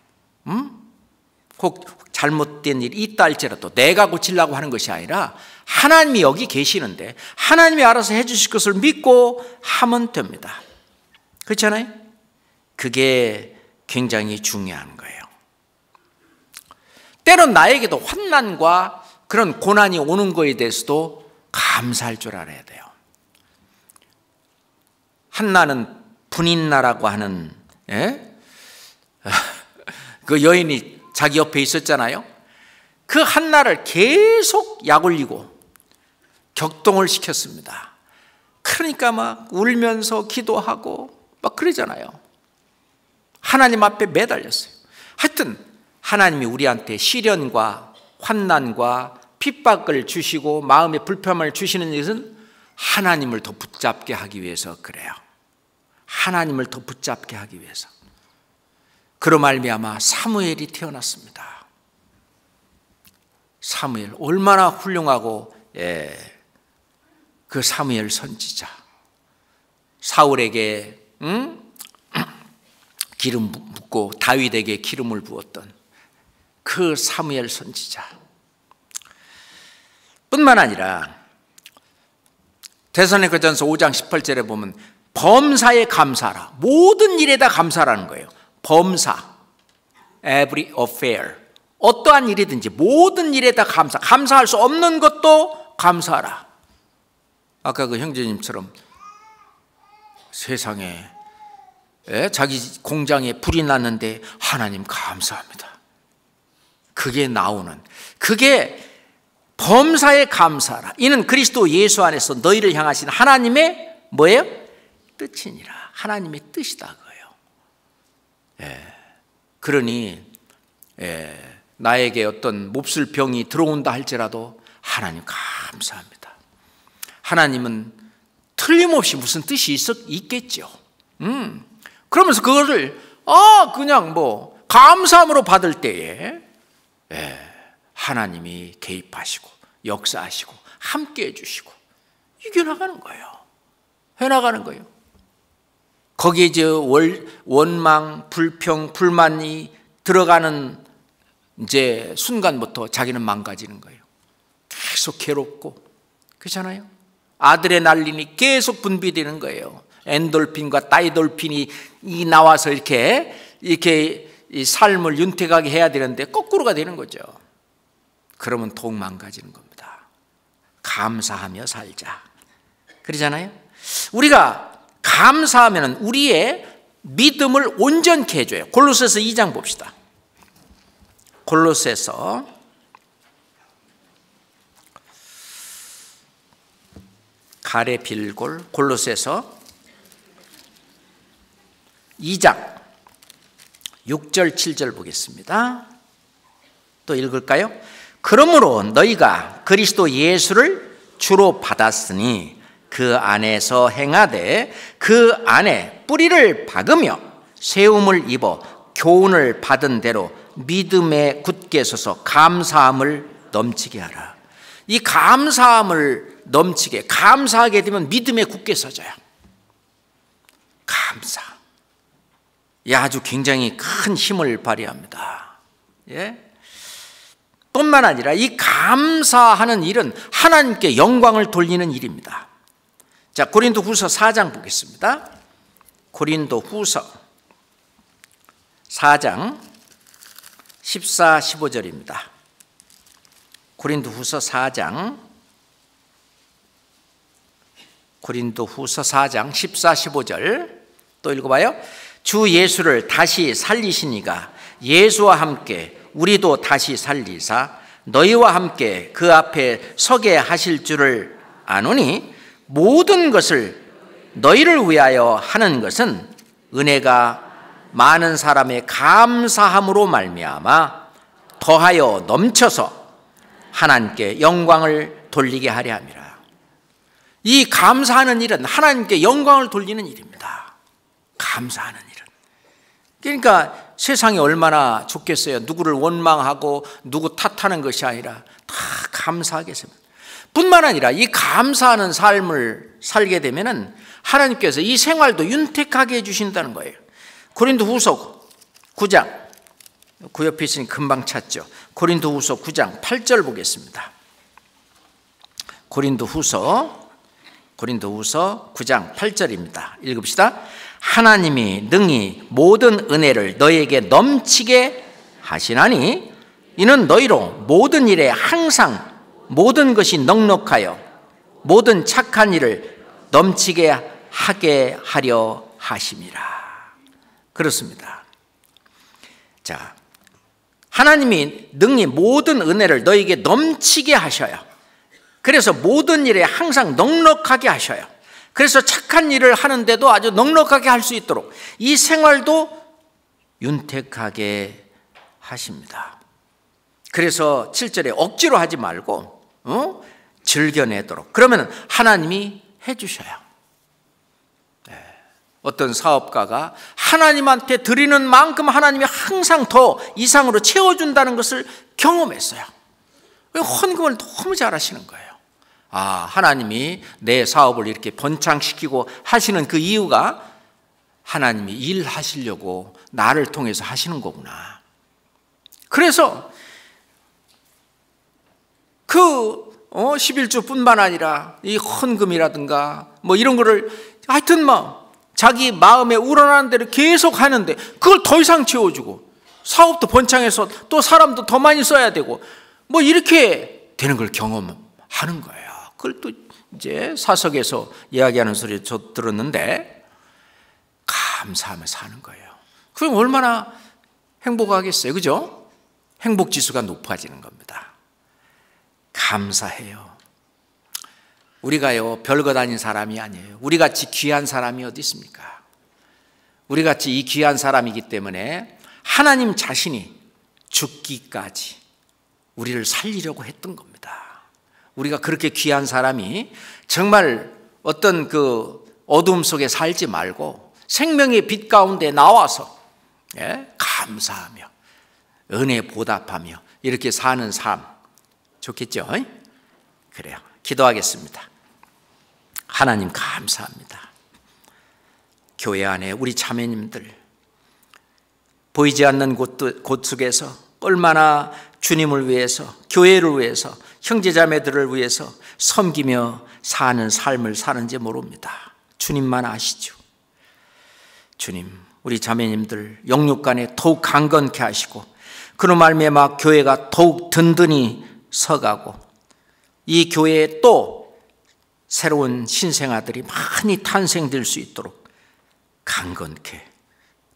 S1: 혹 잘못된 일이 있다 할지라도 내가 고치려고 하는 것이 아니라 하나님이 여기 계시는데 하나님이 알아서 해주실 것을 믿고 하면 됩니다. 그렇잖아요? 그게 굉장히 중요한 거예요. 때론 나에게도 환난과 그런 고난이 오는 것에 대해서도 감사할 줄 알아야 돼요. 한나는 분인나라고 하는 그 여인이 자기 옆에 있었잖아요. 그 한나를 계속 약 올리고 격동을 시켰습니다. 그러니까 막 울면서 기도하고 막 그러잖아요. 하나님 앞에 매달렸어요. 하여튼 하나님이 우리한테 시련과 환난과 핍박을 주시고 마음의 불편함을 주시는 것은 하나님을 더 붙잡게 하기 위해서 그래요. 하나님을 더 붙잡게 하기 위해서. 그로 말미암아 사무엘이 태어났습니다. 사무엘 얼마나 훌륭하고 그 사무엘 선지자. 사울에게 기름 붓고 다윗에게 기름을 부었던 그 사무엘 선지자. 뿐만 아니라 데살로니가전서 5장 18절에 보면 범사에 감사하라. 모든 일에다 감사라는 거예요. 범사, every affair. 어떠한 일이든지 모든 일에다 감사할 수 없는 것도 감사하라. 아까 그 형제님처럼 세상에 자기 공장에 불이 났는데 하나님 감사합니다. 그게 나오는, 그게 범사에 감사하라. 이는 그리스도 예수 안에서 너희를 향하신 하나님의 뭐예요? 뜻이니라. 하나님의 뜻이다 그거예요. 그러니 나에게 어떤 몹쓸 병이 들어온다 할지라도 하나님 감사합니다. 하나님은 틀림없이 무슨 뜻이 있겠죠. 그러면서 그거를 그냥 뭐 감사함으로 받을 때에 하나님이 개입하시고 역사하시고 함께 해주시고 이겨나가는 거예요. 해나가는 거예요. 거기에 이제 원망, 불평, 불만이 들어가는 이제 순간부터 자기는 망가지는 거예요. 계속 괴롭고, 그렇잖아요? 아드레날린이 계속 분비되는 거예요. 엔돌핀과 다이돌핀이 나와서 이렇게 이 삶을 윤택하게 해야 되는데 거꾸로가 되는 거죠. 그러면 더욱 망가지는 겁니다. 감사하며 살자. 그러잖아요? 우리가 감사하면 우리의 믿음을 온전케 해줘요. 골로새서 2장 봅시다. 골로새서 가래 빌골 골로새서 2장 6절 7절 보겠습니다. 또 읽을까요? 그러므로 너희가 그리스도 예수를 주로 받았으니 그 안에서 행하되 그 안에 뿌리를 박으며 세움을 입어 교훈을 받은 대로 믿음에 굳게 서서 감사함을 넘치게 하라. 이 감사함을 넘치게, 감사하게 되면 믿음에 굳게 서져요. 감사. 아주 굉장히 큰 힘을 발휘합니다. 뿐만 아니라 이 감사하는 일은 하나님께 영광을 돌리는 일입니다. 자, 고린도후서 4장 보겠습니다. 고린도 후서 4장 14, 15절입니다. 고린도 후서 4장 14, 15절 또 읽어봐요. 주 예수를 다시 살리시니가 예수와 함께 우리도 다시 살리사 너희와 함께 그 앞에 서게 하실 줄을 아노니 모든 것을 너희를 위하여 하는 것은 은혜가 많은 사람의 감사함으로 말미암아 더하여 넘쳐서 하나님께 영광을 돌리게 하려 함이라. 이 감사하는 일은 하나님께 영광을 돌리는 일입니다. 감사하는 일은. 그러니까 세상이 얼마나 좋겠어요. 누구를 원망하고 누구 탓하는 것이 아니라 다 감사하겠습니다. 뿐만 아니라 이 감사하는 삶을 살게 되면은 하나님께서 이 생활도 윤택하게 해주신다는 거예요. 고린도 후서 9장, 그 옆에 있으니 금방 찾죠. 고린도 후서 9장 8절 보겠습니다. 고린도 후서 9장 8절입니다. 읽읍시다. 하나님이 능히 모든 은혜를 너희에게 넘치게 하시나니 이는 너희로 모든 일에 항상 모든 것이 넉넉하여 모든 착한 일을 넘치게 하게 하려 하심이라. 그렇습니다. 자, 하나님이 능히 모든 은혜를 너희에게 넘치게 하셔요. 그래서 모든 일에 항상 넉넉하게 하셔요. 그래서 착한 일을 하는데도 아주 넉넉하게 할 수 있도록 이 생활도 윤택하게 하십니다. 그래서 7절에 억지로 하지 말고 즐겨내도록. 그러면 하나님이 해주셔요. 어떤 사업가가 하나님한테 드리는 만큼 하나님이 항상 더 이상으로 채워준다는 것을 경험했어요. 헌금을 너무 잘하시는 거예요. 하나님이 내 사업을 이렇게 번창시키고 하시는 그 이유가 하나님이 일하시려고 나를 통해서 하시는 거구나. 그래서 그 11조뿐만 아니라 이 헌금이라든가 뭐 이런 거를 하여튼 자기 마음에 우러나는 대로 계속 하는데 그걸 더 이상 채워주고 사업도 번창해서 또 사람도 더 많이 써야 되고 뭐 이렇게 되는 걸 경험하는 거예요. 그걸 또 이제 사석에서 이야기하는 소리 저 들었는데 감사하며 사는 거예요. 그럼 얼마나 행복하겠어요. 그죠? 행복지수가 높아지는 겁니다. 감사해요. 우리가요 별것 아닌 사람이 아니에요. 우리같이 귀한 사람이 어디 있습니까? 우리같이 이 귀한 사람이기 때문에 하나님 자신이 죽기까지 우리를 살리려고 했던 겁니다. 우리가 그렇게 귀한 사람이 정말 어떤 그 어둠 속에 살지 말고 생명의 빛 가운데 나와서 감사하며 은혜 보답하며 이렇게 사는 삶 좋겠죠? 그래요. 기도하겠습니다. 하나님 감사합니다. 교회 안에 우리 자매님들 보이지 않는 곳 속에서 얼마나 주님을 위해서 교회를 위해서 형제자매들을 위해서 섬기며 사는 삶을 사는지 모릅니다. 주님만 아시죠. 주님 우리 자매님들 영육간에 더욱 강건케 하시고 그로 말미암아 교회가 더욱 든든히 서가고 이 교회에 또 새로운 신생아들이 많이 탄생될 수 있도록 강건케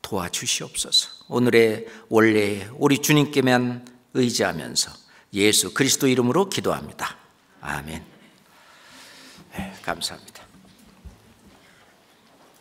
S1: 도와주시옵소서. 오늘의 원래에 우리 주님께만 의지하면서 예수 그리스도 이름으로 기도합니다. 아멘. 감사합니다.